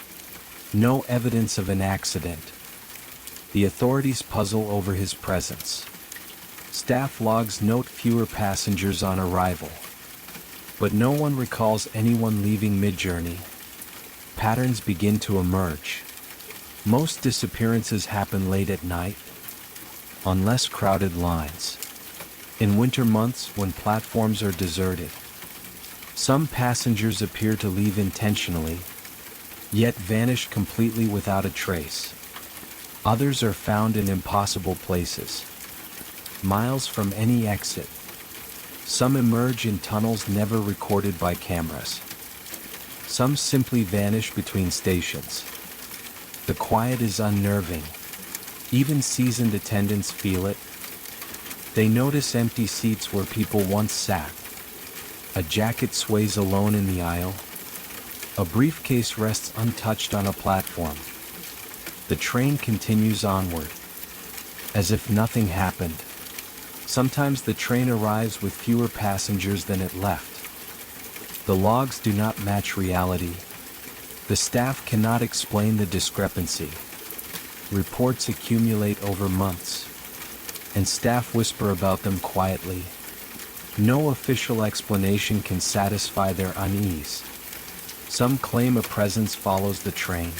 A: no evidence of an accident. The authorities puzzle over his presence. Staff logs note fewer passengers on arrival. But no one recalls anyone leaving mid-journey. Patterns begin to emerge. Most disappearances happen late at night, on less crowded lines. In winter months when platforms are deserted, some passengers appear to leave intentionally, yet vanish completely without a trace. Others are found in impossible places, miles from any exit. Some emerge in tunnels never recorded by cameras. Some simply vanish between stations. The quiet is unnerving. Even seasoned attendants feel it. They notice empty seats where people once sat. A jacket sways alone in the aisle. A briefcase rests untouched on a platform. The train continues onward, as if nothing happened. Sometimes the train arrives with fewer passengers than it left. The logs do not match reality. The staff cannot explain the discrepancy. Reports accumulate over months, and staff whisper about them quietly. No official explanation can satisfy their unease. Some claim a presence follows the train,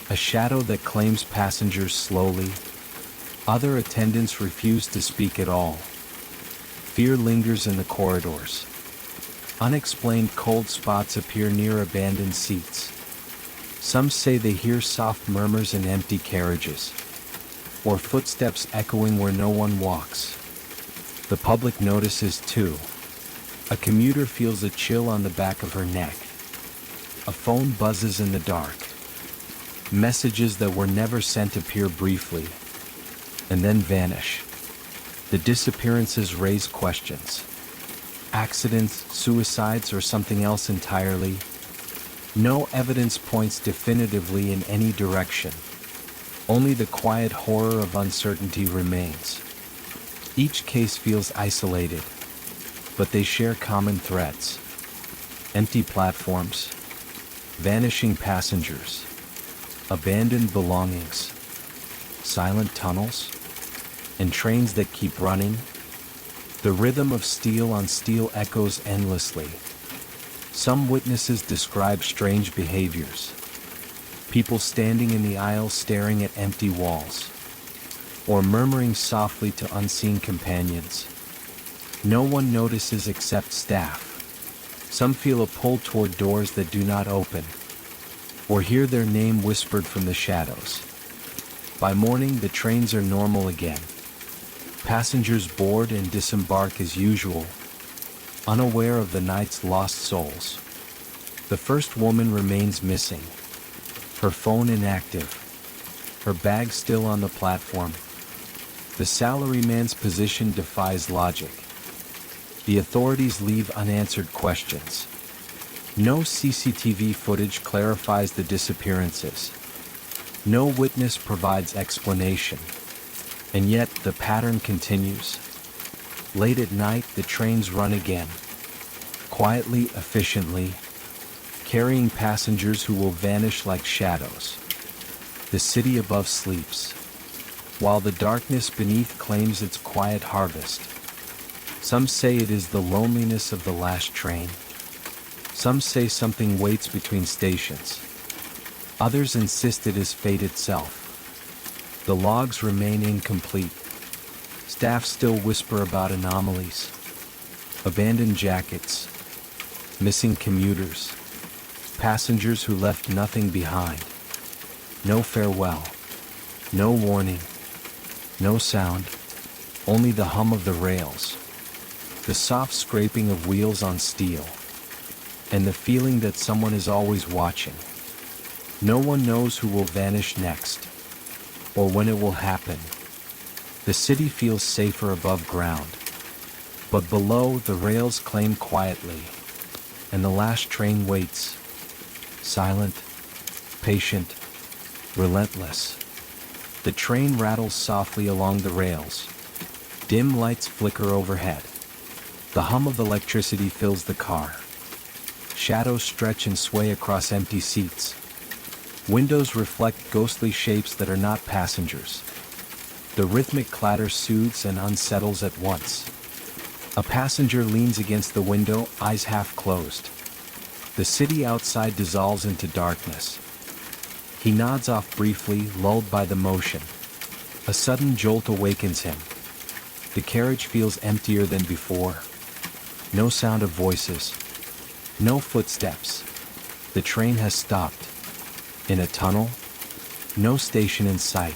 A: a shadow that claims passengers slowly. Other attendants refuse to speak at all. Fear lingers in the corridors. Unexplained cold spots appear near abandoned seats. Some say they hear soft murmurs in empty carriages, or footsteps echoing where no one walks. The public notices too. A commuter feels a chill on the back of her neck. A phone buzzes in the dark. Messages that were never sent appear briefly, and then vanish. The disappearances raise questions. Accidents, suicides, or something else entirely. No evidence points definitively in any direction. Only the quiet horror of uncertainty remains. Each case feels isolated, but they share common threads. Empty platforms, vanishing passengers, abandoned belongings, silent tunnels, and trains that keep running. The rhythm of steel on steel echoes endlessly. Some witnesses describe strange behaviors. People standing in the aisle staring at empty walls, or murmuring softly to unseen companions. No one notices except staff. Some feel a pull toward doors that do not open, or hear their name whispered from the shadows. By morning, the trains are normal again. Passengers board and disembark as usual, unaware of the night's lost souls. The first woman remains missing, her phone inactive, her bag still on the platform. The salaryman's position defies logic. The authorities leave unanswered questions. No CCTV footage clarifies the disappearances. No witness provides explanation. And yet the pattern continues. Late at night, the trains run again, quietly, efficiently, carrying passengers who will vanish like shadows. The city above sleeps, while the darkness beneath claims its quiet harvest. Some say it is the loneliness of the last train. Some say something waits between stations. Others insist it is fate itself. The logs remain incomplete. Staff still whisper about anomalies, abandoned jackets, missing commuters, passengers who left nothing behind. No farewell, no warning, no sound, only the hum of the rails, the soft scraping of wheels on steel, and the feeling that someone is always watching. No one knows who will vanish next, or when it will happen. The city feels safer above ground, but below the rails claim quietly, and the last train waits, silent, patient, relentless. The train rattles softly along the rails. Dim lights flicker overhead. The hum of electricity fills the car. Shadows stretch and sway across empty seats. Windows reflect ghostly shapes that are not passengers. The rhythmic clatter soothes and unsettles at once. A passenger leans against the window, eyes half closed. The city outside dissolves into darkness. He nods off briefly, lulled by the motion. A sudden jolt awakens him. The carriage feels emptier than before. No sound of voices. No footsteps. The train has stopped. In a tunnel? No station in sight.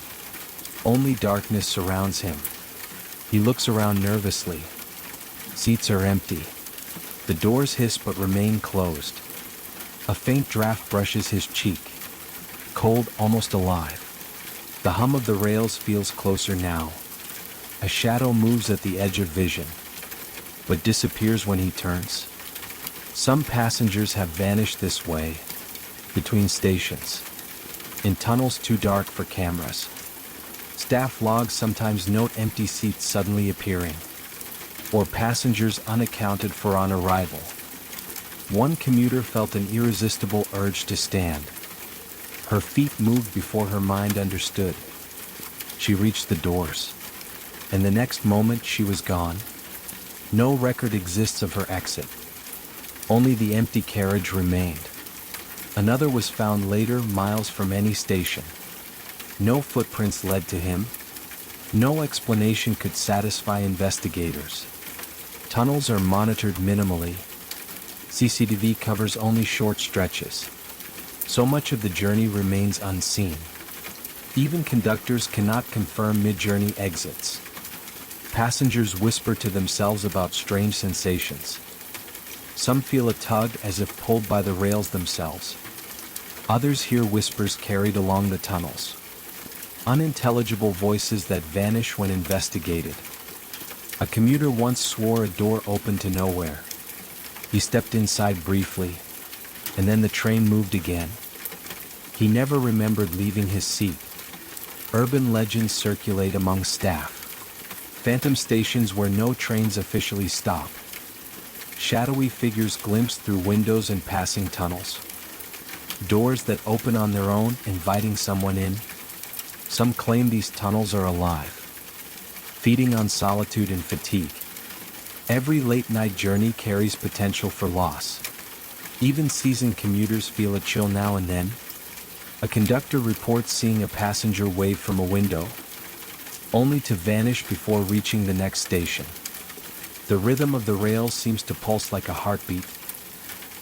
A: Only darkness surrounds him. He looks around nervously. Seats are empty. The doors hiss but remain closed. A faint draft brushes his cheek. Cold, almost alive. The hum of the rails feels closer now. A shadow moves at the edge of vision, but disappears when he turns. Some passengers have vanished this way, between stations, in tunnels too dark for cameras. Staff logs sometimes note empty seats suddenly appearing, or passengers unaccounted for on arrival. One commuter felt an irresistible urge to stand. Her feet moved before her mind understood. She reached the doors, and the next moment she was gone. No record exists of her exit. Only the empty carriage remained. Another was found later, miles from any station. No footprints led to him. No explanation could satisfy investigators. Tunnels are monitored minimally. CCTV covers only short stretches. So much of the journey remains unseen. Even conductors cannot confirm mid-journey exits. Passengers whisper to themselves about strange sensations. Some feel a tug as if pulled by the rails themselves. Others hear whispers carried along the tunnels. Unintelligible voices that vanish when investigated. A commuter once swore a door opened to nowhere. He stepped inside briefly, and then the train moved again. He never remembered leaving his seat. Urban legends circulate among staff. Phantom stations where no trains officially stop. Shadowy figures glimpsed through windows and passing tunnels. Doors that open on their own, inviting someone in. Some claim these tunnels are alive, feeding on solitude and fatigue. Every late-night journey carries potential for loss. Even seasoned commuters feel a chill now and then. A conductor reports seeing a passenger wave from a window, only to vanish before reaching the next station. The rhythm of the rails seems to pulse like a heartbeat.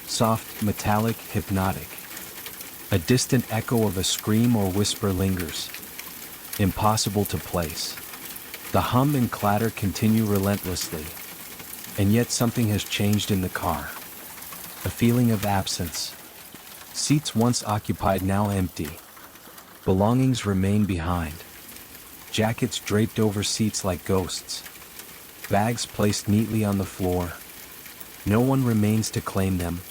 A: Soft, metallic, hypnotic. A distant echo of a scream or whisper lingers. Impossible to place. The hum and clatter continue relentlessly. And yet something has changed in the car. A feeling of absence. Seats once occupied now empty. Belongings remain behind. Jackets draped over seats like ghosts. Bags placed neatly on the floor. No one remains to claim them.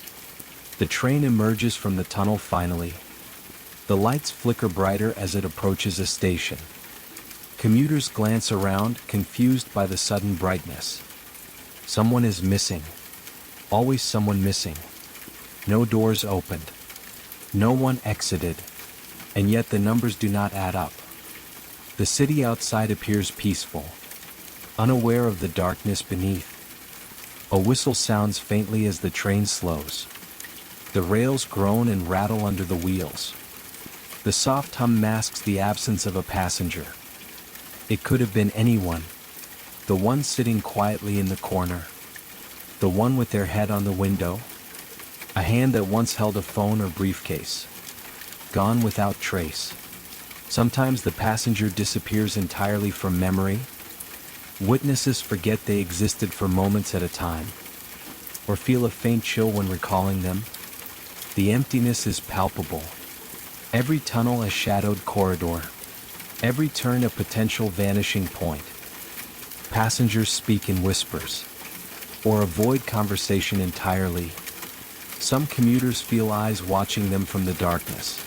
A: The train emerges from the tunnel finally. The lights flicker brighter as it approaches a station. Commuters glance around, confused by the sudden brightness. Someone is missing. Always someone missing. No doors opened. No one exited. And yet the numbers do not add up. The city outside appears peaceful, unaware of the darkness beneath. A whistle sounds faintly as the train slows. The rails groan and rattle under the wheels. The soft hum masks the absence of a passenger. It could have been anyone. The one sitting quietly in the corner. The one with their head on the window. A hand that once held a phone or briefcase. Gone without trace. Sometimes the passenger disappears entirely from memory. Witnesses forget they existed for moments at a time, or feel a faint chill when recalling them. The emptiness is palpable. Every tunnel a shadowed corridor. Every turn a potential vanishing point. Passengers speak in whispers, or avoid conversation entirely. Some commuters feel eyes watching them from the darkness.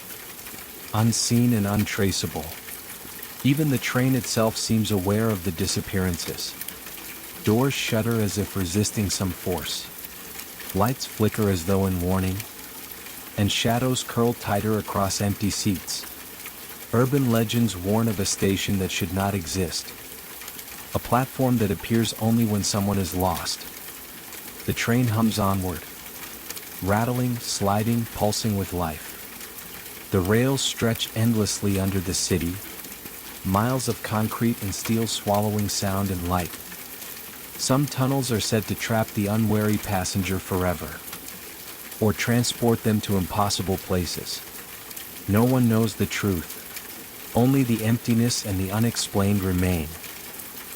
A: Unseen and untraceable. Even the train itself seems aware of the disappearances. Doors shudder as if resisting some force. Lights flicker as though in warning. And shadows curl tighter across empty seats. Urban legends warn of a station that should not exist. a platform that appears only when someone is lost. The train hums onward, rattling, sliding, pulsing with life. The rails stretch endlessly under the city, miles of concrete and steel swallowing sound and light. Some tunnels are said to trap the unwary passenger forever, or transport them to impossible places. No one knows the truth. Only the emptiness and the unexplained remain.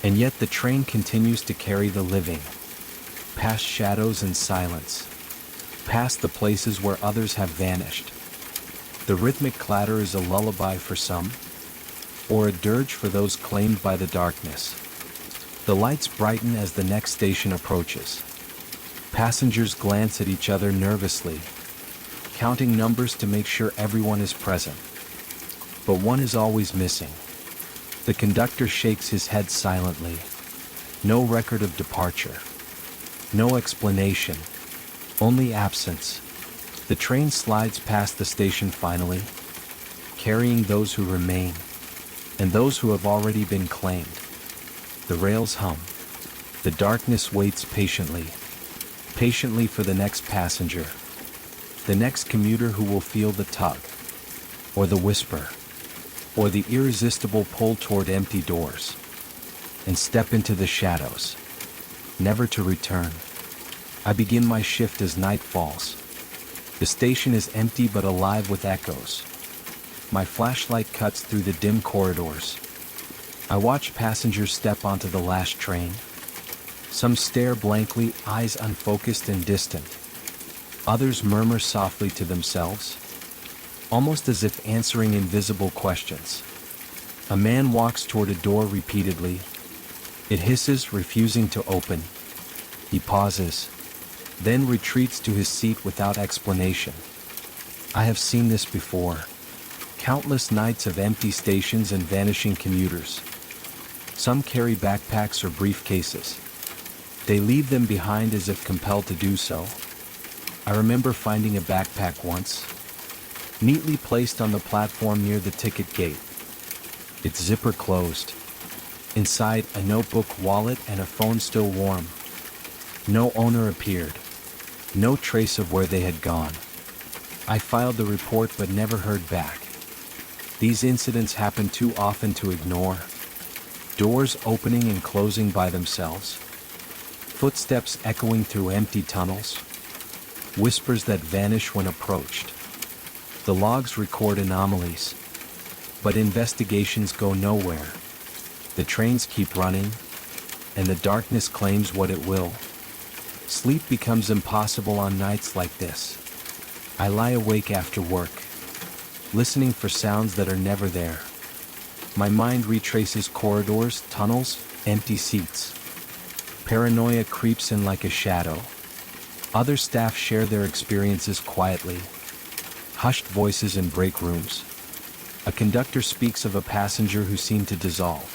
A: And yet the train continues to carry the living, past shadows and silence, past the places where others have vanished. The rhythmic clatter is a lullaby for some, or a dirge for those claimed by the darkness. The lights brighten as the next station approaches. Passengers glance at each other nervously, counting numbers to make sure everyone is present. But one is always missing. The conductor shakes his head silently. No record of departure. No explanation. Only absence. The train slides past the station finally, carrying those who remain, and those who have already been claimed. The rails hum. The darkness waits patiently for the next passenger, the next commuter who will feel the tug, or the whisper, or the irresistible pull toward empty doors, and step into the shadows, never to return. I begin my shift as night falls. The station is empty but alive with echoes. My flashlight cuts through the dim corridors. I watch passengers step onto the last train. Some stare blankly, eyes unfocused and distant. Others murmur softly to themselves, almost as if answering invisible questions. A man walks toward a door repeatedly. It hisses, refusing to open. He pauses, then retreats to his seat without explanation. I have seen this before. Countless nights of empty stations and vanishing commuters. Some carry backpacks or briefcases. They leave them behind as if compelled to do so. I remember finding a backpack once, neatly placed on the platform near the ticket gate. Its zipper closed. Inside, a notebook, wallet, and a phone still warm. No owner appeared. No trace of where they had gone. I filed the report but never heard back. These incidents happen too often to ignore. Doors opening and closing by themselves. Footsteps echoing through empty tunnels. Whispers that vanish when approached. The logs record anomalies, but investigations go nowhere. The trains keep running, and the darkness claims what it will. Sleep becomes impossible on nights like this. I lie awake after work, listening for sounds that are never there. My mind retraces corridors, tunnels, empty seats. Paranoia creeps in like a shadow. Other staff share their experiences quietly. Hushed voices in break rooms. A conductor speaks of a passenger who seemed to dissolve.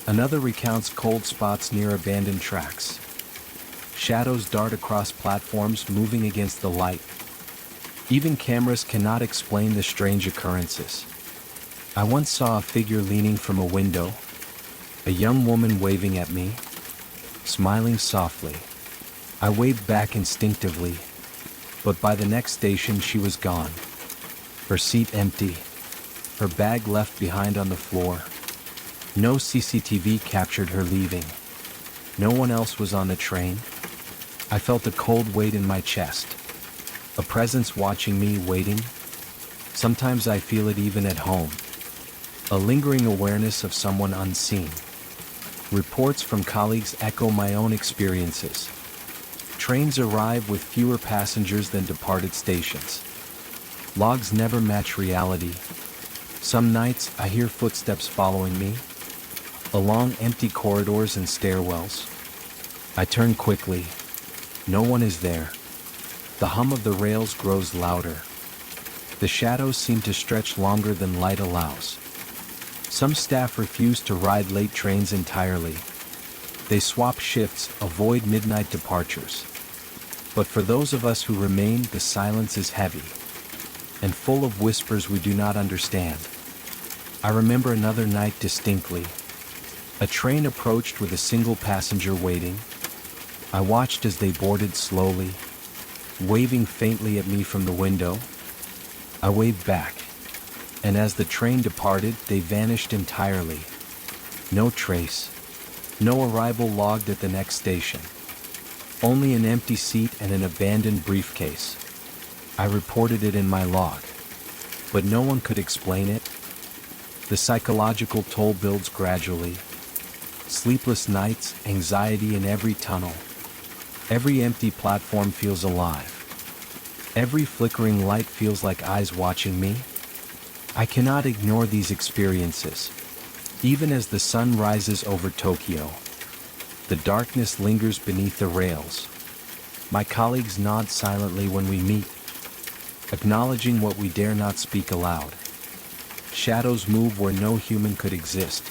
A: Another recounts cold spots near abandoned tracks. Shadows dart across platforms, moving against the light. Even cameras cannot explain the strange occurrences. I once saw a figure leaning from a window, a young woman waving at me, smiling softly. I waved back instinctively, but by the next station she was gone. Her seat empty, her bag left behind on the floor. No CCTV captured her leaving. No one else was on the train. I felt a cold weight in my chest, a presence watching me, waiting. Sometimes I feel it even at home. A lingering awareness of someone unseen. Reports from colleagues echo my own experiences. Trains arrive with fewer passengers than departed stations. Logs never match reality. Some nights I hear footsteps following me, along empty corridors and stairwells. I turn quickly. No one is there. The hum of the rails grows louder. The shadows seem to stretch longer than light allows. Some staff refuse to ride late trains entirely. They swap shifts, avoid midnight departures. But for those of us who remain, the silence is heavy and full of whispers we do not understand. I remember another night distinctly. A train approached with a single passenger waiting. I watched as they boarded slowly, waving faintly at me from the window. I waved back, and as the train departed, they vanished entirely. No trace, no arrival logged at the next station. Only an empty seat and an abandoned briefcase. I reported it in my log, but no one could explain it. The psychological toll builds gradually. Sleepless nights, anxiety in every tunnel. Every empty platform feels alive. Every flickering light feels like eyes watching me. I cannot ignore these experiences. Even as the sun rises over Tokyo, the darkness lingers beneath the rails. My colleagues nod silently when we meet, acknowledging what we dare not speak aloud. Shadows move where no human could exist.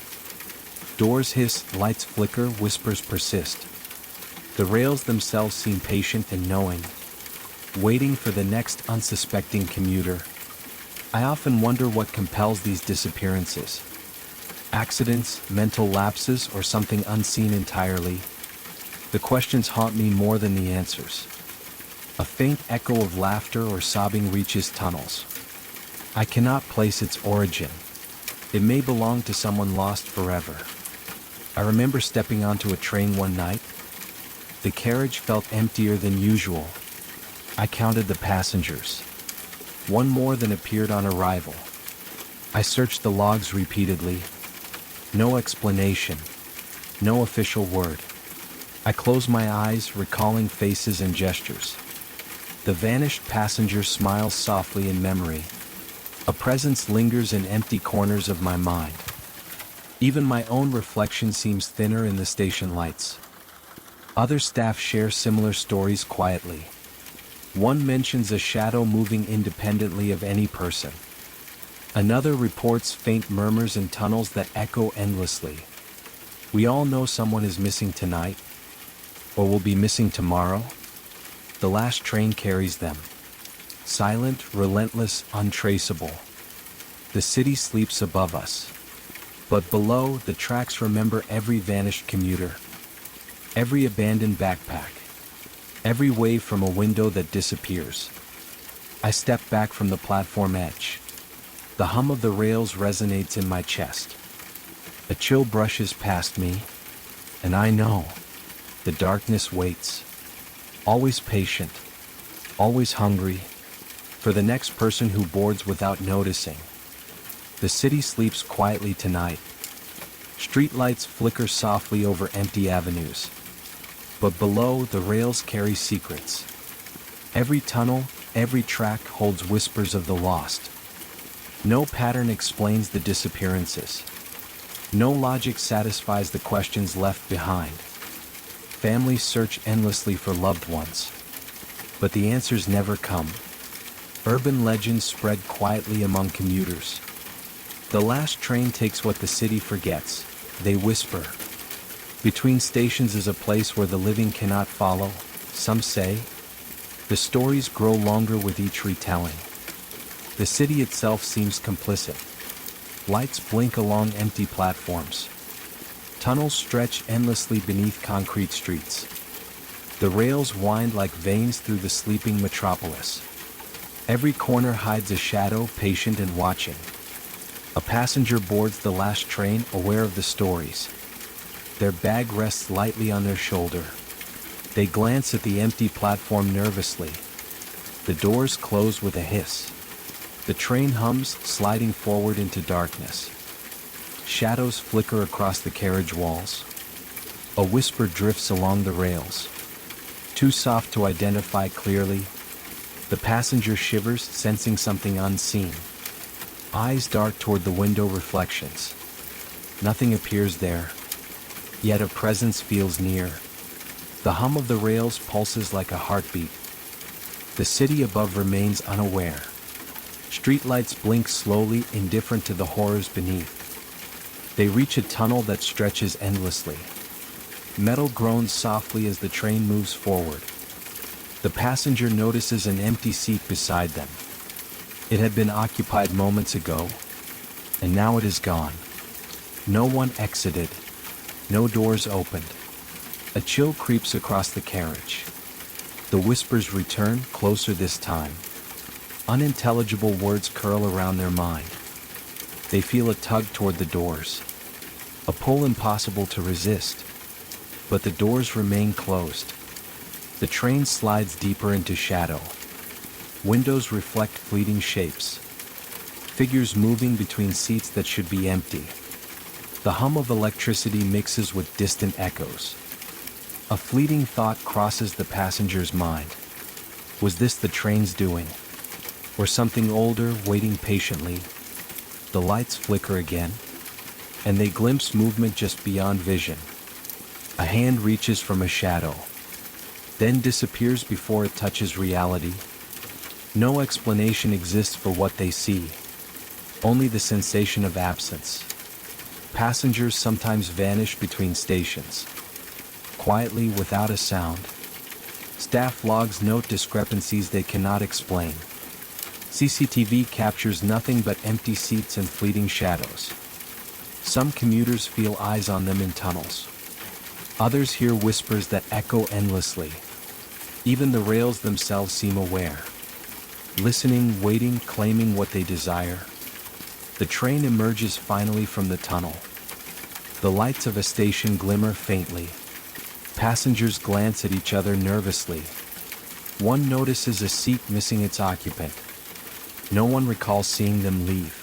A: Doors hiss, lights flicker, whispers persist. The rails themselves seem patient and knowing, waiting for the next unsuspecting commuter. I often wonder what compels these disappearances. Accidents, mental lapses, or something unseen entirely. The questions haunt me more than the answers. A faint echo of laughter or sobbing reaches tunnels. I cannot place its origin. It may belong to someone lost forever. I remember stepping onto a train one night. The carriage felt emptier than usual. I counted the passengers. One more than appeared on arrival. I searched the logs repeatedly. No explanation. No official word. I closed my eyes, recalling faces and gestures. The vanished passenger smiles softly in memory. A presence lingers in empty corners of my mind. Even my own reflection seems thinner in the station lights. Other staff share similar stories quietly. One mentions a shadow moving independently of any person. Another reports faint murmurs in tunnels that echo endlessly. We all know someone is missing tonight, or will be missing tomorrow. The last train carries them. Silent, relentless, untraceable. The city sleeps above us. But below, the tracks remember every vanished commuter. Every abandoned backpack. Every wave from a window that disappears. I step back from the platform edge. The hum of the rails resonates in my chest. A chill brushes past me, and I know the darkness waits. Always patient, always hungry, for the next person who boards without noticing. The city sleeps quietly tonight. Streetlights flicker softly over empty avenues. But below, the rails carry secrets. Every tunnel, every track holds whispers of the lost. No pattern explains the disappearances. No logic satisfies the questions left behind. Families search endlessly for loved ones, but the answers never come. Urban legends spread quietly among commuters. The last train takes what the city forgets. They whisper. Between stations is a place where the living cannot follow, some say. The stories grow longer with each retelling. The city itself seems complicit. Lights blink along empty platforms. Tunnels stretch endlessly beneath concrete streets. The rails wind like veins through the sleeping metropolis. Every corner hides a shadow, patient and watching. A passenger boards the last train, aware of the stories. Their bag rests lightly on their shoulder. They glance at the empty platform nervously. The doors close with a hiss. The train hums, sliding forward into darkness. Shadows flicker across the carriage walls. A whisper drifts along the rails. Too soft to identify clearly, the passenger shivers, sensing something unseen. Eyes dart toward the window reflections. Nothing appears there, yet a presence feels near. The hum of the rails pulses like a heartbeat. The city above remains unaware. Streetlights blink slowly, indifferent to the horrors beneath. They reach a tunnel that stretches endlessly. Metal groans softly as the train moves forward. The passenger notices an empty seat beside them. It had been occupied moments ago, and now it is gone. No one exited. No doors opened. A chill creeps across the carriage. The whispers return, closer this time. Unintelligible words curl around their mind. They feel a tug toward the doors. A pull impossible to resist. But the doors remain closed. The train slides deeper into shadow. Windows reflect fleeting shapes. Figures moving between seats that should be empty. The hum of electricity mixes with distant echoes. A fleeting thought crosses the passenger's mind. Was this the train's doing? Or something older waiting patiently? The lights flicker again, and they glimpse movement just beyond vision. A hand reaches from a shadow, then disappears before it touches reality. No explanation exists for what they see, only the sensation of absence. Passengers sometimes vanish between stations, quietly without a sound. Staff logs note discrepancies they cannot explain. CCTV captures nothing but empty seats and fleeting shadows. Some commuters feel eyes on them in tunnels. Others hear whispers that echo endlessly. Even the rails themselves seem aware. Listening, waiting, claiming what they desire. The train emerges finally from the tunnel. The lights of a station glimmer faintly. Passengers glance at each other nervously. One notices a seat missing its occupant. No one recalls seeing them leave.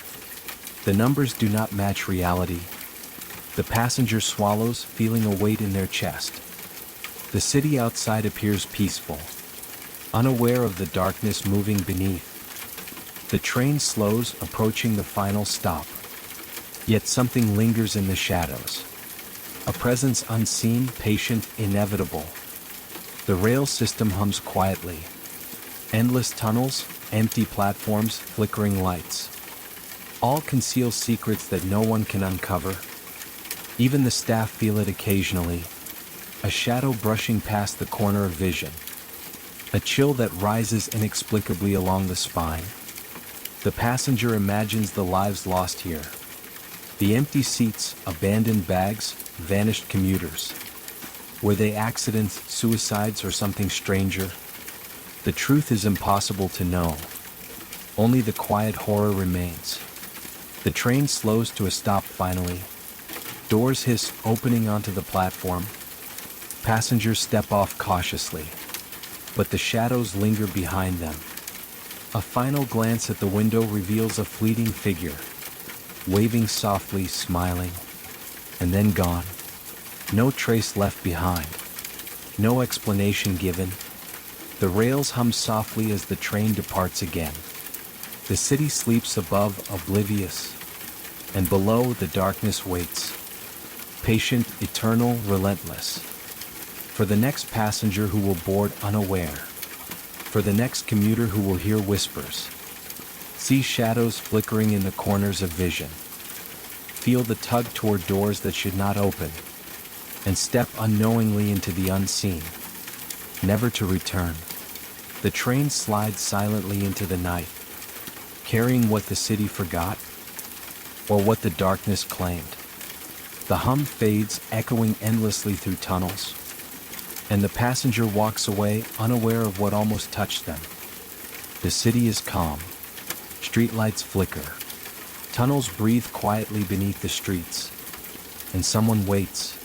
A: The numbers do not match reality. The passenger swallows, feeling a weight in their chest. The city outside appears peaceful, unaware of the darkness moving beneath. The train slows, approaching the final stop. Yet something lingers in the shadows. A presence unseen, patient, inevitable. The rail system hums quietly. Endless tunnels, empty platforms, flickering lights. All conceal secrets that no one can uncover. Even the staff feel it occasionally. A shadow brushing past the corner of vision. A chill that rises inexplicably along the spine. The passenger imagines the lives lost here. The empty seats, abandoned bags, vanished commuters. Were they accidents, suicides, or something stranger? The truth is impossible to know. Only the quiet horror remains. The train slows to a stop finally. Doors hiss, opening onto the platform. Passengers step off cautiously, but the shadows linger behind them. A final glance at the window reveals a fleeting figure, waving softly, smiling, and then gone. No trace left behind. No explanation given. The rails hum softly as the train departs again. The city sleeps above, oblivious, and below the darkness waits. Patient, eternal, relentless. For the next passenger who will board unaware. For the next commuter who will hear whispers. See shadows flickering in the corners of vision. Feel the tug toward doors that should not open. And step unknowingly into the unseen, never to return. The train slides silently into the night, carrying what the city forgot, or what the darkness claimed. The hum fades, echoing endlessly through tunnels, and the passenger walks away, unaware of what almost touched them. The city is calm. Streetlights flicker. Tunnels breathe quietly beneath the streets, and someone waits,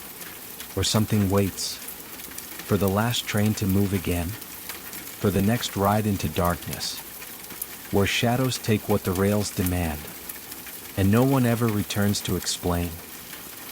A: or something waits, for the last train to move again, for the next ride into darkness, where shadows take what the rails demand, and no one ever returns to explain.